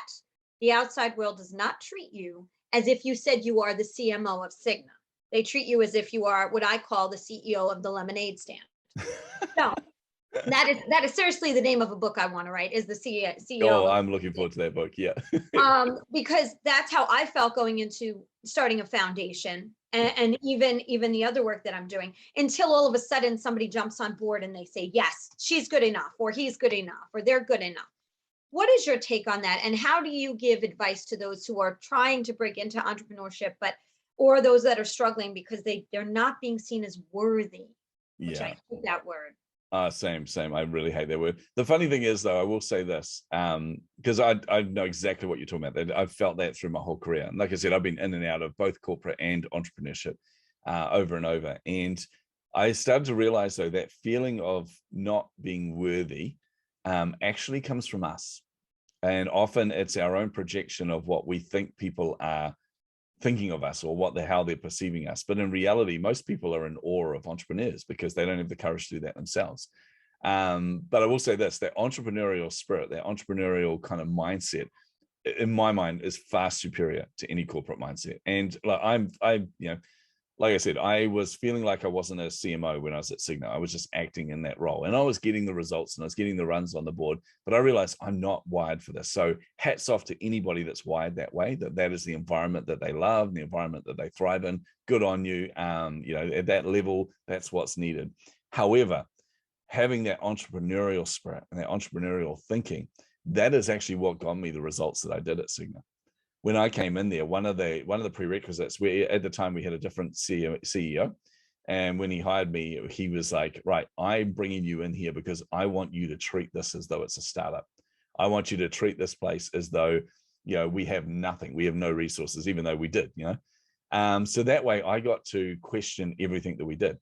the outside world does not treat you as if you said you are the CMO of Cigna. They treat you as if you are what I call the CEO of the lemonade stand. So that is seriously the name of a book I want to write, is the CEO. Oh, I'm looking forward to that book. Yeah. Because that's how I felt going into starting a foundation and even the other work that I'm doing, until all of a sudden somebody jumps on board and they say, yes, she's good enough, or he's good enough, or they're good enough. What is your take on that? And how do you give advice to those who are trying to break into entrepreneurship, or those that are struggling because they're not being seen as worthy? Which I hate that word. Same. I really hate that word. The funny thing is, though, I will say this, because I know exactly what you're talking about. I've felt that through my whole career. And like I said, I've been in and out of both corporate and entrepreneurship over and over. And I started to realize, though, that feeling of not being worthy actually comes from us. And often it's our own projection of what we think people are thinking of us, or how they're perceiving us. But in reality, most people are in awe of entrepreneurs because they don't have the courage to do that themselves. But I will say this, that entrepreneurial spirit, that entrepreneurial kind of mindset, in my mind, is far superior to any corporate mindset. And like I said, I was feeling like I wasn't a CMO when I was at Cigna. I was just acting in that role, and I was getting the results and I was getting the runs on the board, but I realized I'm not wired for this. So hats off to anybody that's wired that way, that is the environment that they love, the environment that they thrive in. Good on you. At that level, that's what's needed. However, having that entrepreneurial spirit and that entrepreneurial thinking, that is actually what got me the results that I did at Cigna. When I came in there, one of the prerequisites, at the time we had a different CEO, and when he hired me, he was like, right, I'm bringing you in here because I want you to treat this as though it's a startup. I want you to treat this place as though, we have nothing, we have no resources, even though we did, so that way I got to question everything that we did.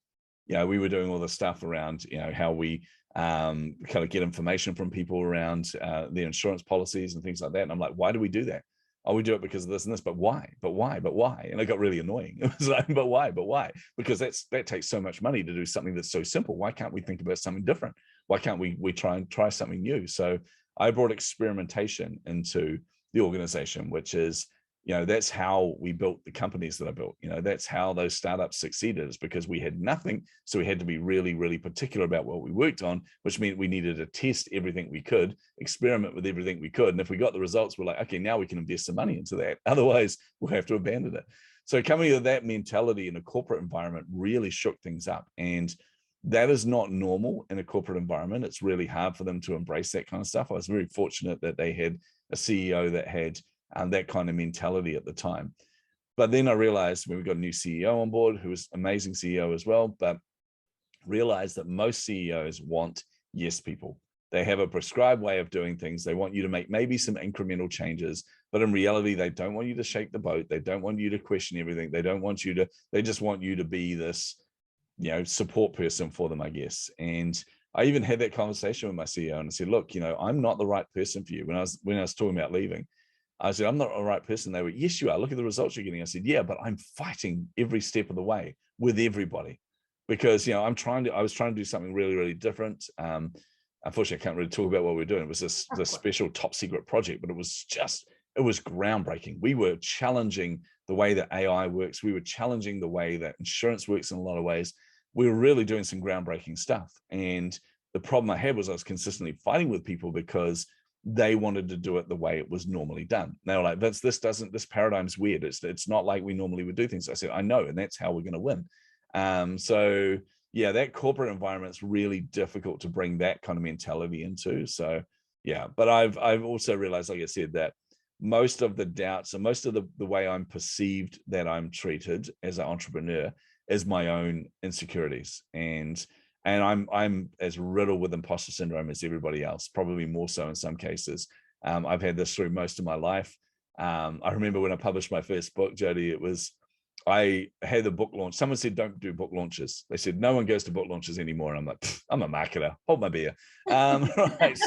We were doing all the stuff around, how we kind of get information from people around their insurance policies and things like that. And I'm like, why do we do that? Oh, we do it because of this and this, but why? But why? But why? And it got really annoying. It was like, but why? But why? Because that takes so much money to do something that's so simple. Why can't we think about something different? Why can't we try something new? So I brought experimentation into the organization, which is, that's how we built the companies that I built. That's how those startups succeeded, is because we had nothing. So we had to be really, really particular about what we worked on, which meant we needed to test everything we could, experiment with everything we could. And if we got the results, we're like, okay, now we can invest some money into that. Otherwise, we'll have to abandon it. So coming to that mentality in a corporate environment really shook things up. And that is not normal in a corporate environment. It's really hard for them to embrace that kind of stuff. I was very fortunate that they had a CEO that had that kind of mentality at the time. But then I realized when we got a new CEO on board, who was an amazing CEO as well, but realized that most CEOs want yes people. They have a prescribed way of doing things. They want you to make maybe some incremental changes, but in reality, they don't want you to shake the boat. They don't want you to question everything. They just want you to be this, support person for them, I guess. And I even had that conversation with my CEO and I said, look, I'm not the right person for you. When I was talking about leaving, I said, I'm not the right person. They were, yes, you are. Look at the results you're getting. I said, yeah, but I'm fighting every step of the way with everybody because, I was trying to do something really, really different. Unfortunately, I can't really talk about what we're doing. It was this special top secret project, but it was groundbreaking. We were challenging the way that AI works. We were challenging the way that insurance works in a lot of ways. We were really doing some groundbreaking stuff. And the problem I had was I was consistently fighting with people because they wanted to do it the way it was normally done. They were like, this paradigm's weird. It's not like we normally would do things. I said, I know, and that's how we're going to win. So yeah, that corporate environment's really difficult to bring that kind of mentality into. So yeah, but I've also realized, like I said, that most of the doubts and most of the way I'm perceived that I'm treated as an entrepreneur is my own insecurities. And I'm as riddled with imposter syndrome as everybody else, probably more so in some cases. I've had this through most of my life. I remember when I published my first book, Jody, I had the book launch. Someone said, don't do book launches. They said, no one goes to book launches anymore. And I'm like, I'm a marketer, hold my beer. Right.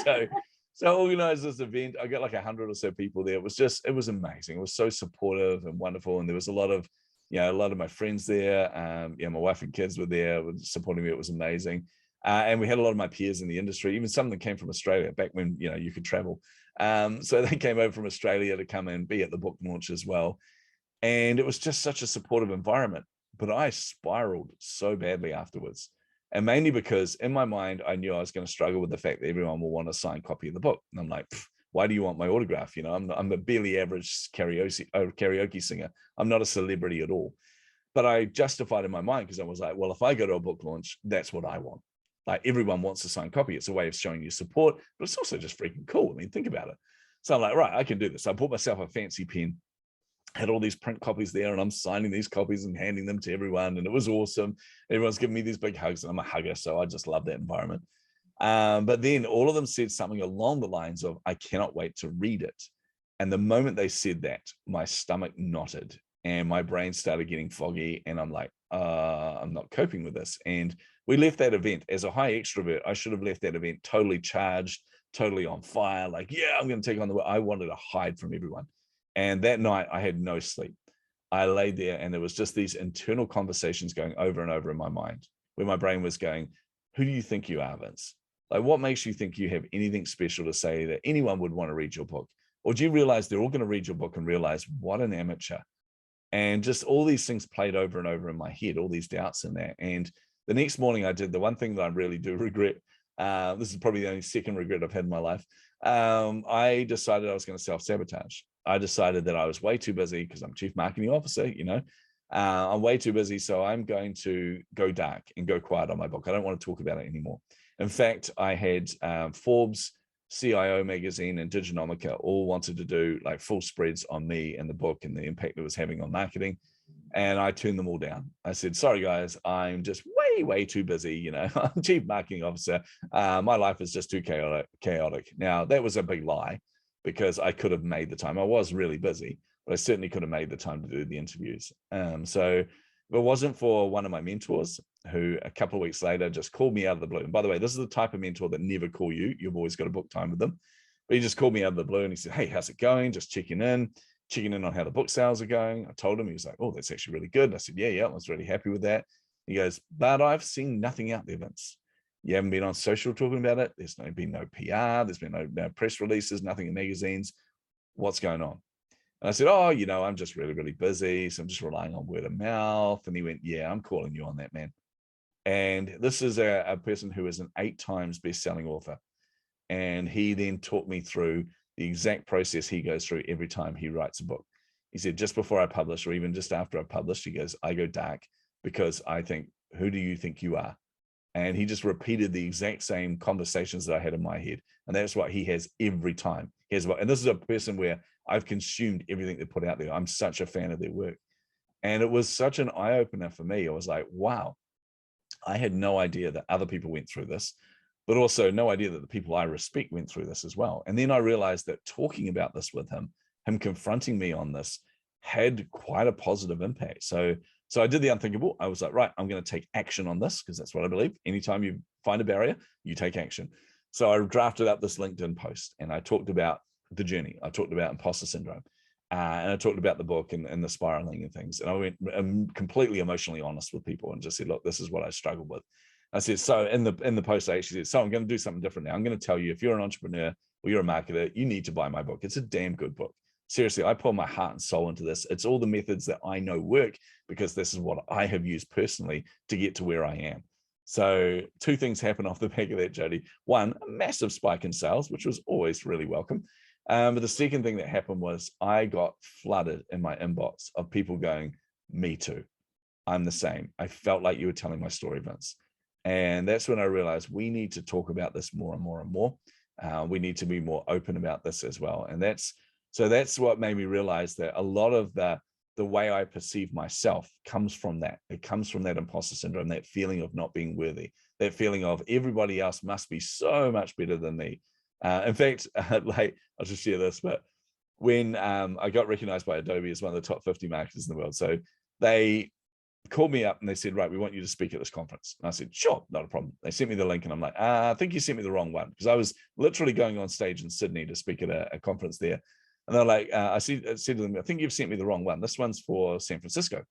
So I organized this event. I got like 100 or so people there. It was amazing. It was so supportive and wonderful. And there was a lot of my friends there. My wife and kids were there supporting me. It was amazing. And we had a lot of my peers in the industry, even some of them came from Australia back when, you could travel. So they came over from Australia to come and be at the book launch as well. And it was just such a supportive environment, but I spiraled so badly afterwards. And mainly because in my mind, I knew I was going to struggle with the fact that everyone will want a signed copy of the book. And I'm like, why do you want my autograph? I'm a barely average karaoke singer. I'm not a celebrity at all. But I justified in my mind because I was like, well, if I go to a book launch, that's what I want. Like everyone wants a signed copy. It's a way of showing you support, but it's also just freaking cool. I mean, think about it. So I'm like, right, I can do this. I bought myself a fancy pen, had all these print copies there, and I'm signing these copies and handing them to everyone. And it was awesome. Everyone's giving me these big hugs, and I'm a hugger, so I just love that environment. But then all of them said something along the lines of, I cannot wait to read it. And the moment they said that, my stomach knotted and my brain started getting foggy. And I'm like, I'm not coping with this. And we left that event as a high extrovert. I should have left that event totally charged, totally on fire. Like, yeah, I'm going to take on the world. I wanted to hide from everyone. And that night I had no sleep. I laid there and there was just these internal conversations going over and over in my mind where my brain was going, who do you think you are, Vince? Like, what makes you think you have anything special to say that anyone would want to read your book? Or do you realize they're all going to read your book and realize what an amateur? And just all these things played over and over in my head, all these doubts in there. And the next morning I did the one thing that I really do regret. This is probably the only second regret I've had in my life. I decided I was going to self-sabotage. I decided that I was way too busy because I'm chief marketing officer, I'm way too busy. So I'm going to go dark and go quiet on my book. I don't want to talk about it anymore. In fact, I had Forbes, CIO magazine, and Diginomica all wanted to do like full spreads on me and the book and the impact it was having on marketing. And I turned them all down. I said, sorry, guys, I'm just way too busy. I'm chief marketing officer. My life is just too chaotic. Now, that was a big lie because I could have made the time. I was really busy, but I certainly could have made the time to do the interviews. So if it wasn't for one of my mentors who a couple of weeks later just called me out of the blue. And by the way, this is the type of mentor that never call you. You've always got to book time with them. But he just called me out of the blue and he said, hey, how's it going? Just checking in on how the book sales are going. I told him, he was like, oh, that's actually really good. And I said, yeah, I was really happy with that. He goes, but I've seen nothing out there, Vince. You haven't been on social talking about it. There's been no PR. There's been no press releases, nothing in magazines. What's going on? And I said, oh, I'm just really busy. So I'm just relying on word of mouth. And he went, yeah, I'm calling you on that, man. And this is a person who is an 8 times best-selling author. And he then taught me through the exact process he goes through every time he writes a book. He said, just before I publish, or even just after I publish, he goes, I go dark because I think, who do you think you are? And he just repeated the exact same conversations that I had in my head. And that's what he has every time. And this is a person where I've consumed everything they put out there. I'm such a fan of their work. And it was such an eye-opener for me. I was like, wow, I had no idea that other people went through this, but also no idea that the people I respect went through this as well. And then I realized that talking about this with him confronting me on this had quite a positive impact. So I did the unthinkable. I was like, right, I'm going to take action on this because that's what I believe. Anytime you find a barrier, you take action. So I drafted up this LinkedIn post and I talked about the journey. I talked about imposter syndrome and I talked about the book and the spiraling and things. And I went completely emotionally honest with people and just said, look, this is what I struggled with. I said, so in the post, I actually said, so I'm going to do something different now. I'm going to tell you, if you're an entrepreneur or you're a marketer, you need to buy my book. It's a damn good book. Seriously, I pour my heart and soul into this. It's all the methods that I know work because this is what I have used personally to get to where I am. So 2 things happened off the back of that, Jody. One, a massive spike in sales, which was always really welcome. But the second thing that happened was I got flooded in my inbox of people going, me too. I'm the same. I felt like you were telling my story, Vince. And that's when I realized we need to talk about this more and more and more. We need to be more open about this as well. And that's what made me realize that a lot of the way I perceive myself comes from that. It comes from that imposter syndrome, that feeling of not being worthy, that feeling of everybody else must be so much better than me. In fact, like, I'll just share this, but when I got recognized by Adobe as one of the top 50 marketers in the world, so they called me up and they said, right, we want you to speak at this conference. And I said, sure, not a problem. They sent me the link and I'm like, I think you sent me the wrong one, because I was literally going on stage in Sydney to speak at a conference there. And they're like, I said to them, I think you've sent me the wrong one. This one's for San Francisco.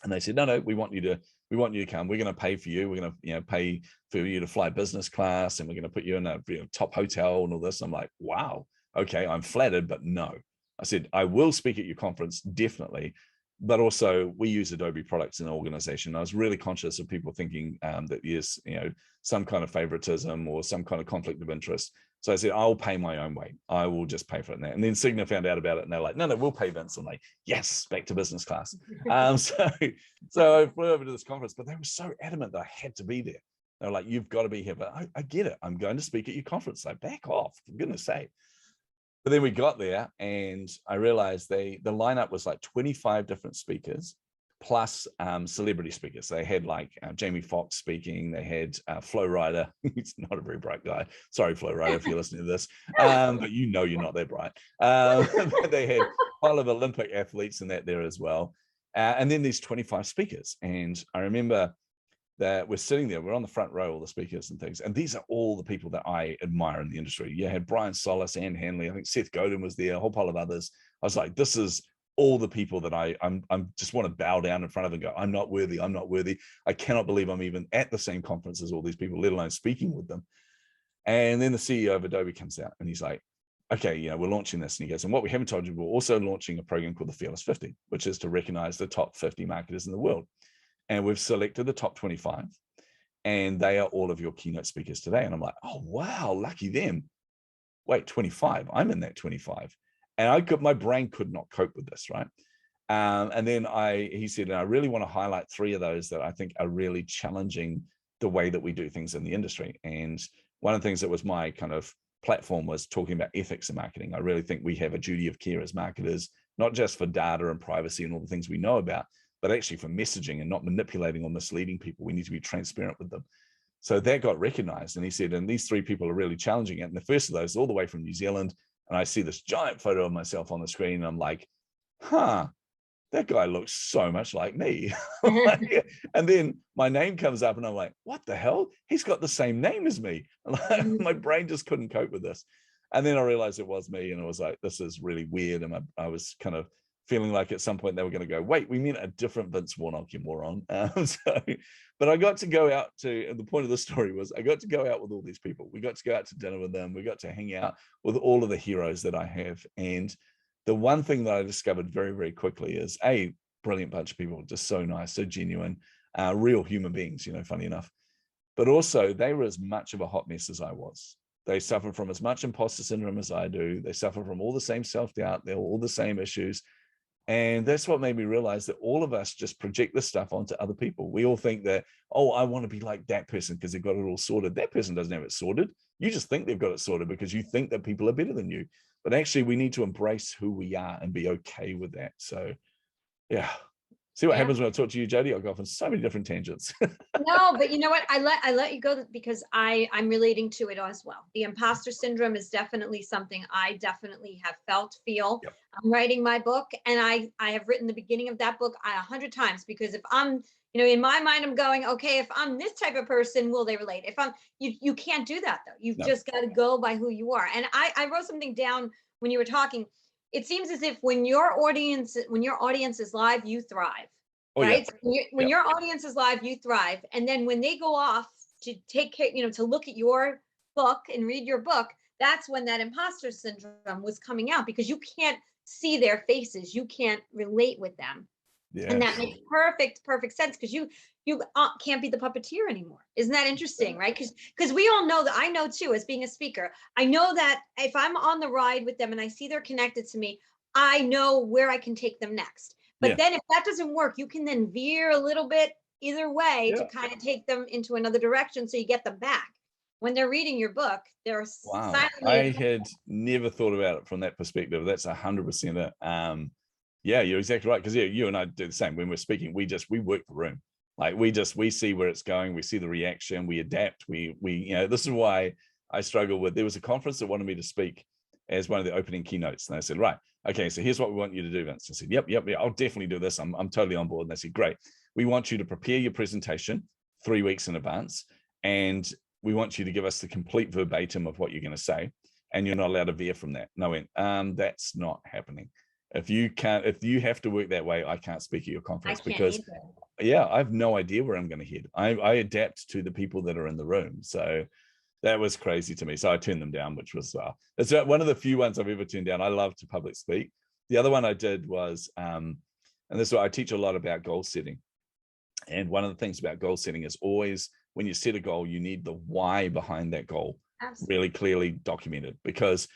And they said, no, we want you to come. We're going to pay for you. We're going to, pay for you to fly business class, and we're going to put you in a top hotel and all this. I'm like, wow, okay, I'm flattered, but no. I said, I will speak at your conference, definitely. But also, we use Adobe products in the organization. I was really conscious of people thinking that there's, some kind of favoritism or some kind of conflict of interest. So I said, I'll pay my own way. I will just pay for it. And then Cigna found out about it, and they're like, no, we'll pay Vince. I'm like, yes, back to business class. So I flew over to this conference, but they were so adamant that I had to be there. They were like, you've got to be here. But I get it. I'm going to speak at your conference. So back off, for goodness sake. But then we got there and I realized the lineup was like 25 different speakers plus celebrity speakers. They had like Jamie Foxx speaking. They had Flo Rida. He's not a very bright guy. Sorry, Flo Rida, if you're listening to this. But you're not that bright. They had a pile of Olympic athletes in that there as well. And then these 25 speakers. And I remember that we're sitting there, we're on the front row, all the speakers and things. And these are all the people that I admire in the industry. You had Brian Solis, Ann Hanley, I think Seth Godin was there, a whole pile of others. I was like, this is all the people that I'm just want to bow down in front of and go, I'm not worthy. I'm not worthy. I cannot believe I'm even at the same conference as all these people, let alone speaking with them. And then the CEO of Adobe comes out and he's like, okay, we're launching this. And he goes, and what we haven't told you, we're also launching a program called the Fearless 50, which is to recognize the top 50 marketers in the world. And we've selected the top 25, and they are all of your keynote speakers today. And I'm like, oh, wow, lucky them. Wait, 25, I'm in that 25. And my brain could not cope with this, right? And then he said, and I really want to highlight 3 of those that I think are really challenging the way that we do things in the industry. And one of the things that was my kind of platform was talking about ethics in marketing. I really think we have a duty of care as marketers, not just for data and privacy and all the things we know about, but actually for messaging and not manipulating or misleading people. We need to be transparent with them. So that got recognized. And he said, and these 3 people are really challenging it. And the first of those, all the way from New Zealand. And I see this giant photo of myself on the screen. And I'm like, that guy looks so much like me. And then my name comes up and I'm like, what the hell? He's got the same name as me. My brain just couldn't cope with this. And then I realized it was me. And I was like, this is really weird. And I was kind of feeling like at some point they were going to go, wait, we meant a different Vince Warnock, you moron. But I got to go out to, and the point of the story was I got to go out with all these people. We got to go out to dinner with them. We got to hang out with all of the heroes that I have. And the one thing that I discovered very, very quickly is brilliant bunch of people, just so nice, so genuine, real human beings, funny enough. But also they were as much of a hot mess as I was. They suffer from as much imposter syndrome as I do. They suffer from all the same self-doubt. They're all the same issues. And that's what made me realize that all of us just project this stuff onto other people. We all think that, oh, I want to be like that person because they've got it all sorted. That person doesn't have it sorted. You just think they've got it sorted because you think that people are better than you. But actually, we need to embrace who we are and be okay with that. So, yeah. See what happens when I talk to you, Jody? I'll go off on so many different tangents. No, but you know what? I let you go because I'm relating to it as well. The imposter syndrome is definitely something I definitely have feel. Yep. I'm writing my book, and I have written the beginning of that book 100 times because if I'm, in my mind, I'm going, okay, if I'm this type of person, will they relate? If you can't do that though. You've just got to go by who you are. And I wrote something down when you were talking. It seems as if when your audience is live, you thrive, right? Yeah. When your audience is live, you thrive. And then when they go off to take care, to look at your book and read your book, that's when that imposter syndrome was coming out because you can't see their faces. You can't relate with them. Yes. And that makes perfect sense because you can't be the puppeteer anymore. Isn't that interesting, right? Because we all know that. I know too, as being a speaker, I know that if I'm on the ride with them and I see they're connected to me, I know where I can take them next. But Yeah. then if that doesn't work, you can then veer a little bit either way to Yeah. kind of take them into another direction so you get them back. When they're reading your book, they're Wow. silently. I had never thought about it from that perspective. That's 100% it. Yeah, you're exactly right. Because you and I do the same. When we're speaking, we work the room. Like we see where it's going. We see the reaction. We adapt. We this is why I struggle with. There was a conference that wanted me to speak as one of the opening keynotes, and they said, right, okay, so here's what we want you to do, Vince. I said, yep, I'll definitely do this. I'm totally on board. And they said, great. We want you to prepare your presentation 3 weeks in advance, and we want you to give us the complete verbatim of what you're going to say, and you're not allowed to veer from that. And I went, that's not happening. If you have to work that way, I can't speak at your conference because yeah, I have no idea where I'm going to head. I adapt to the people that are in the room. So that was crazy to me. So I turned them down, which was, it's one of the few ones I've ever turned down. I love to public speak. The other one I did was, and this is what I teach a lot about goal setting. And one of the things about goal setting is always when you set a goal, you need the why behind that goal really clearly documented, because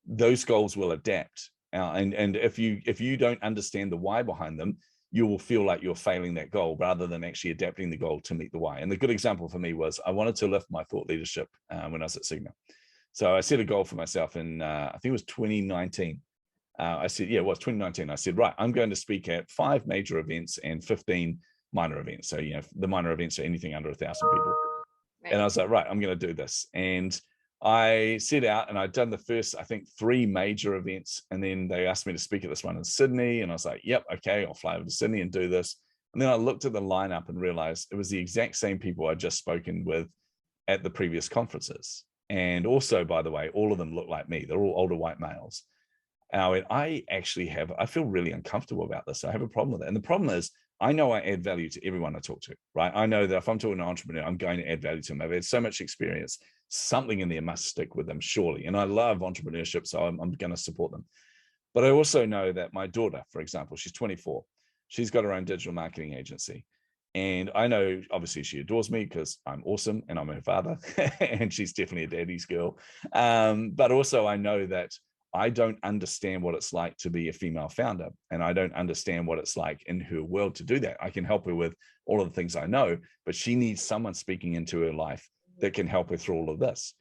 those goals will adapt. And if you don't understand the why behind them, you will feel like you're failing that goal rather than actually adapting the goal to meet the why. And the good example for me was I wanted to lift my thought leadership when I was at Cigna. So I set a goal for myself in, I think it was 2019. I said, yeah, it was 2019. I said, right, I'm going to speak at 5 major events and 15 minor events. So, the minor events are anything under 1,000 people. Right. And I was like, right, I'm going to do this. And I set out and I'd done the first, I think, 3 major events. And then they asked me to speak at this one in Sydney. And I was like, yep, okay, I'll fly over to Sydney and do this. And then I looked at the lineup and realized it was the exact same people I'd just spoken with at the previous conferences. And also, by the way, all of them look like me. They're all older white males. And I feel really uncomfortable about this. I have a problem with it. And the problem is, I know I add value to everyone I talk to, right? I know that if I'm talking to an entrepreneur, I'm going to add value to them. I've had so much experience. Something in there must stick with them, surely. And I love entrepreneurship, so I'm going to support them. But I also know that my daughter, for example, she's 24. She's got her own digital marketing agency. And I know, obviously, she adores me because I'm awesome and I'm her father. And she's definitely a daddy's girl. But also I know that I don't understand what it's like to be a female founder, and I don't understand what it's like in her world to do that. I can help her with all of the things I know, but she needs someone speaking into her life that can help her through all of this.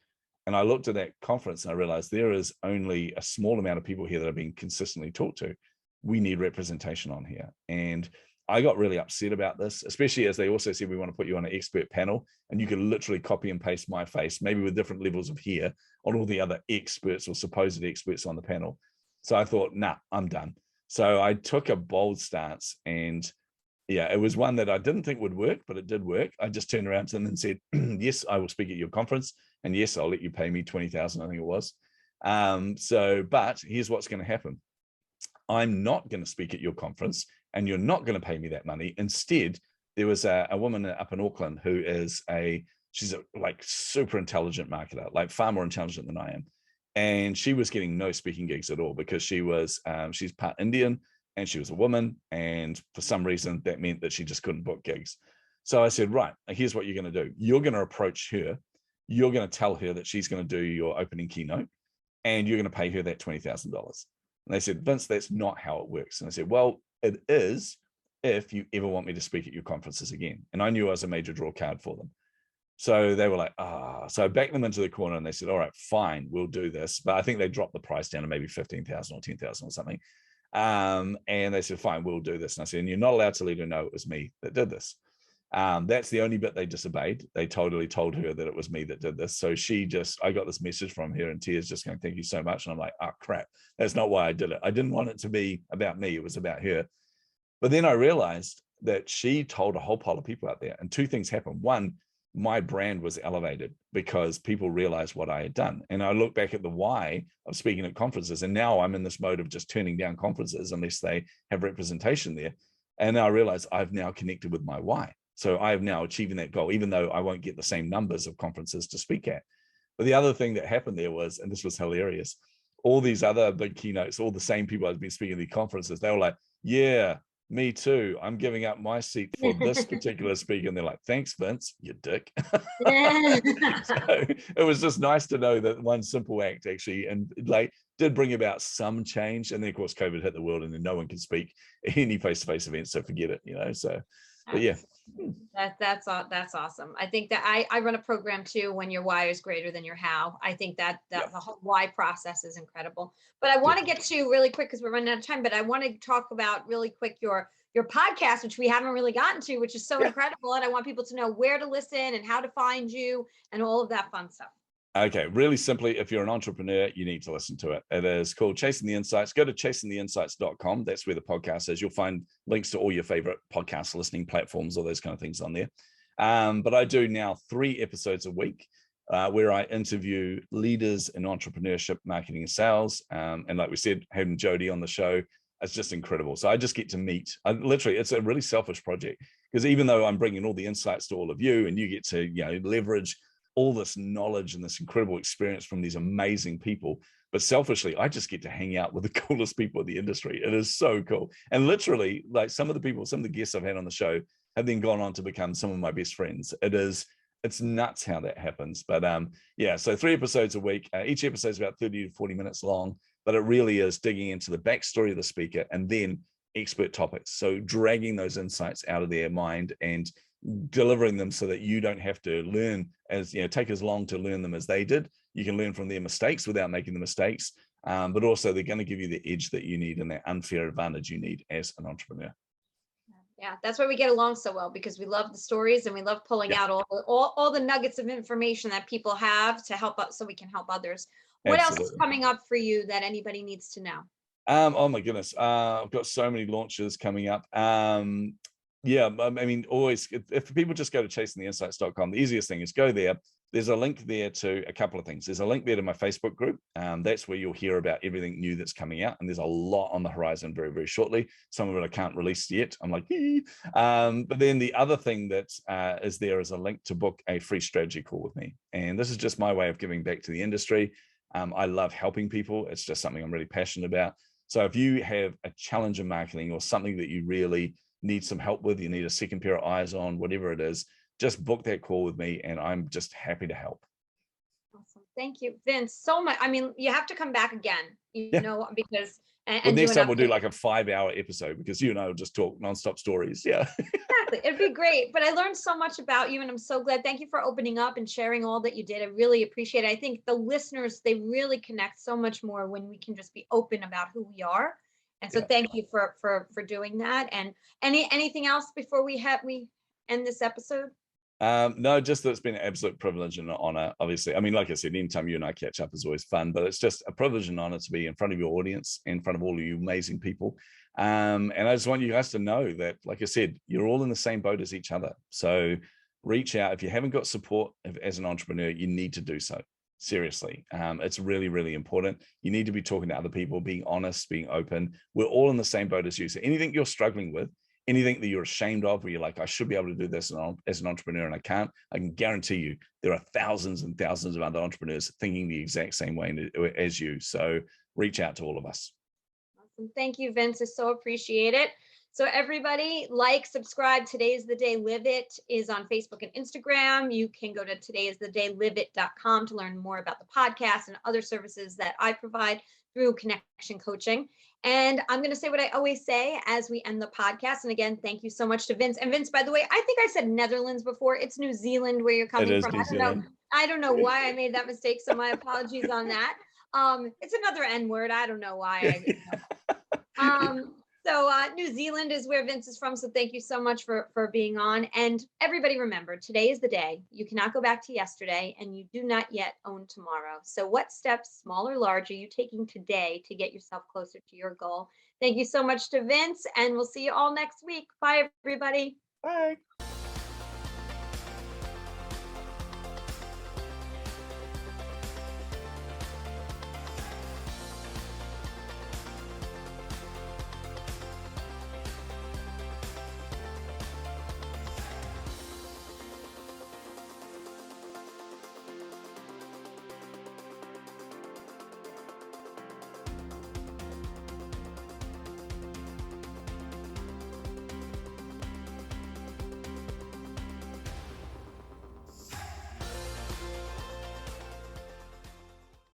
And I looked at that conference and I realized there is only a small amount of people here that are being consistently talked to. We need representation on here. And I got really upset about this, especially as they also said, we want to put you on an expert panel, and you can literally copy and paste my face, maybe with different levels of hair, on all the other experts or supposed experts on the panel. So I thought, nah, I'm done. So I took a bold stance, and yeah, it was one that I didn't think would work, but it did work. I just turned around to them and said, yes, I will speak at your conference, and yes, I'll let you pay me 20,000, I think it was. But here's what's going to happen. I'm not going to speak at your conference, and you're not going to pay me that money. Instead, there was a woman up in Auckland who is she's a like super intelligent marketer, like far more intelligent than I am. And she was getting no speaking gigs at all because she was, she's part Indian and she was a woman. And for some reason that meant that she just couldn't book gigs. So I said, right, here's what you're going to do. You're going to approach her. You're going to tell her that she's going to do your opening keynote, and you're going to pay her that $20,000. And they said, Vince, that's not how it works. And I said, well, it is if you ever want me to speak at your conferences again. And I knew I was a major draw card for them. So they were like, so I backed them into the corner and they said, all right, fine, we'll do this. But I think they dropped the price down to maybe 15,000 or 10,000 or something. And they said, fine, we'll do this. And I said, and you're not allowed to let her know it was me that did this. That's the only bit they disobeyed. They totally told her that it was me that did this. So I got this message from her in tears just going, thank you so much. And I'm like, oh crap, that's not why I did it. I didn't want it to be about me. It was about her. But then I realized that she told a whole pile of people out there, and 2 things happened. One, my brand was elevated because people realized what I had done. And I look back at the why of speaking at conferences, and now I'm in this mode of just turning down conferences unless they have representation there. And I realize I've now connected with my why. So I have now achieving that goal, even though I won't get the same numbers of conferences to speak at. But the other thing that happened there was, and this was hilarious, all these other big keynotes, all the same people I've been speaking at the conferences, they were like, yeah, Me too. I'm giving up my seat for this particular speaker. And they're like, thanks, Vince, you dick. So it was just nice to know that one simple act actually, and like, did bring about some change. And then of course, COVID hit the world and then no one can speak any face-to-face events. So forget it, so, but yeah. That's awesome. I think that I run a program too, when your why is greater than your how. I think that the whole why process is incredible. But I want to get to really quick, because we're running out of time, but I want to talk about really quick your podcast, which we haven't really gotten to, which is so incredible. And I want people to know where to listen and how to find you and all of that fun stuff. Okay, really simply, if you're an entrepreneur, you need to listen to it. It is called Chasing the Insights. Go to chasingtheinsights.com. That's where the podcast is. You'll find links to all your favorite podcast listening platforms, all those kind of things on there. But I do now 3 episodes a week where I interview leaders in entrepreneurship, marketing, and sales. And like we said, having Jody on the show, it's just incredible. So I just get to meet. It's a really selfish project, because even though I'm bringing all the insights to all of you, and you get to leverage all this knowledge and this incredible experience from these amazing people, but selfishly, I just get to hang out with the coolest people in the industry. It is so cool. And literally, like some of the guests I've had on the show have then gone on to become some of my best friends. It's nuts how that happens. But so 3 episodes a week. Each episode is about 30 to 40 minutes long, but it really is digging into the backstory of the speaker and then expert topics. So dragging those insights out of their mind and delivering them so that you don't have to learn take as long to learn them as they did. You can learn from their mistakes without making the mistakes, but also they're going to give you the edge that you need and that unfair advantage you need as an entrepreneur. Yeah, that's why we get along so well, because we love the stories and we love pulling out all the nuggets of information that people have to help us, so we can help others. What else is coming up for you that anybody needs to know? Oh my goodness, I've got so many launches coming up. Always, if people just go to chasingtheinsights.com, the easiest thing is go there. There's a link there to a couple of things. There's a link there to my Facebook group. That's where you'll hear about everything new that's coming out. And there's a lot on the horizon very, very shortly. Some of it I can't release yet. I'm like, but then the other thing that is there is a link to book a free strategy call with me. And this is just my way of giving back to the industry. I love helping people. It's just something I'm really passionate about. So if you have a challenge in marketing or something that you really need some help with, you need a second pair of eyes on, whatever it is, just book that call with me and I'm just happy to help. Awesome. Thank you, Vince, so much. I mean, you have to come back again, because next time we'll do like a 5-hour episode, because you and I will just talk nonstop stories. Yeah. Exactly. It'd be great. But I learned so much about you and I'm so glad. Thank you for opening up and sharing all that you did. I really appreciate it. I think the listeners, they really connect so much more when we can just be open about who we are. And so thank you for doing that. And anything else before we end this episode? No, just that it's been an absolute privilege and an honor. Obviously, I mean, like I said, anytime you and I catch up is always fun, but it's just a privilege and honor to be in front of your audience, in front of all of you amazing people. And I just want you guys to know that, like I said, you're all in the same boat as each other. So reach out. If you haven't got support as an entrepreneur, you need to do so. Seriously. It's really, really important. You need to be talking to other people, being honest, being open. We're all in the same boat as you. So anything you're struggling with, anything that you're ashamed of, where you're like, I should be able to do this as an entrepreneur and I can't, I can guarantee you there are thousands and thousands of other entrepreneurs thinking the exact same way as you. So reach out to all of us. Awesome. Thank you, Vince. I so appreciate it. So everybody, like, subscribe. Today's the Day Live It is on Facebook and Instagram. You can go to todayisthedayliveit.com to learn more about the podcast and other services that I provide through Connection Coaching. And I'm going to say what I always say as we end the podcast. And again, thank you so much to Vince. And Vince, by the way, I think I said Netherlands before. It's New Zealand where you're coming from. I don't know why I made that mistake. So my apologies on that. It's another N word. I don't know why. So New Zealand is where Vince is from. So thank you so much for being on. And everybody remember, today is the day. You cannot go back to yesterday and you do not yet own tomorrow. So what steps, small or large, are you taking today to get yourself closer to your goal? Thank you so much to Vince, and we'll see you all next week. Bye, everybody. Bye.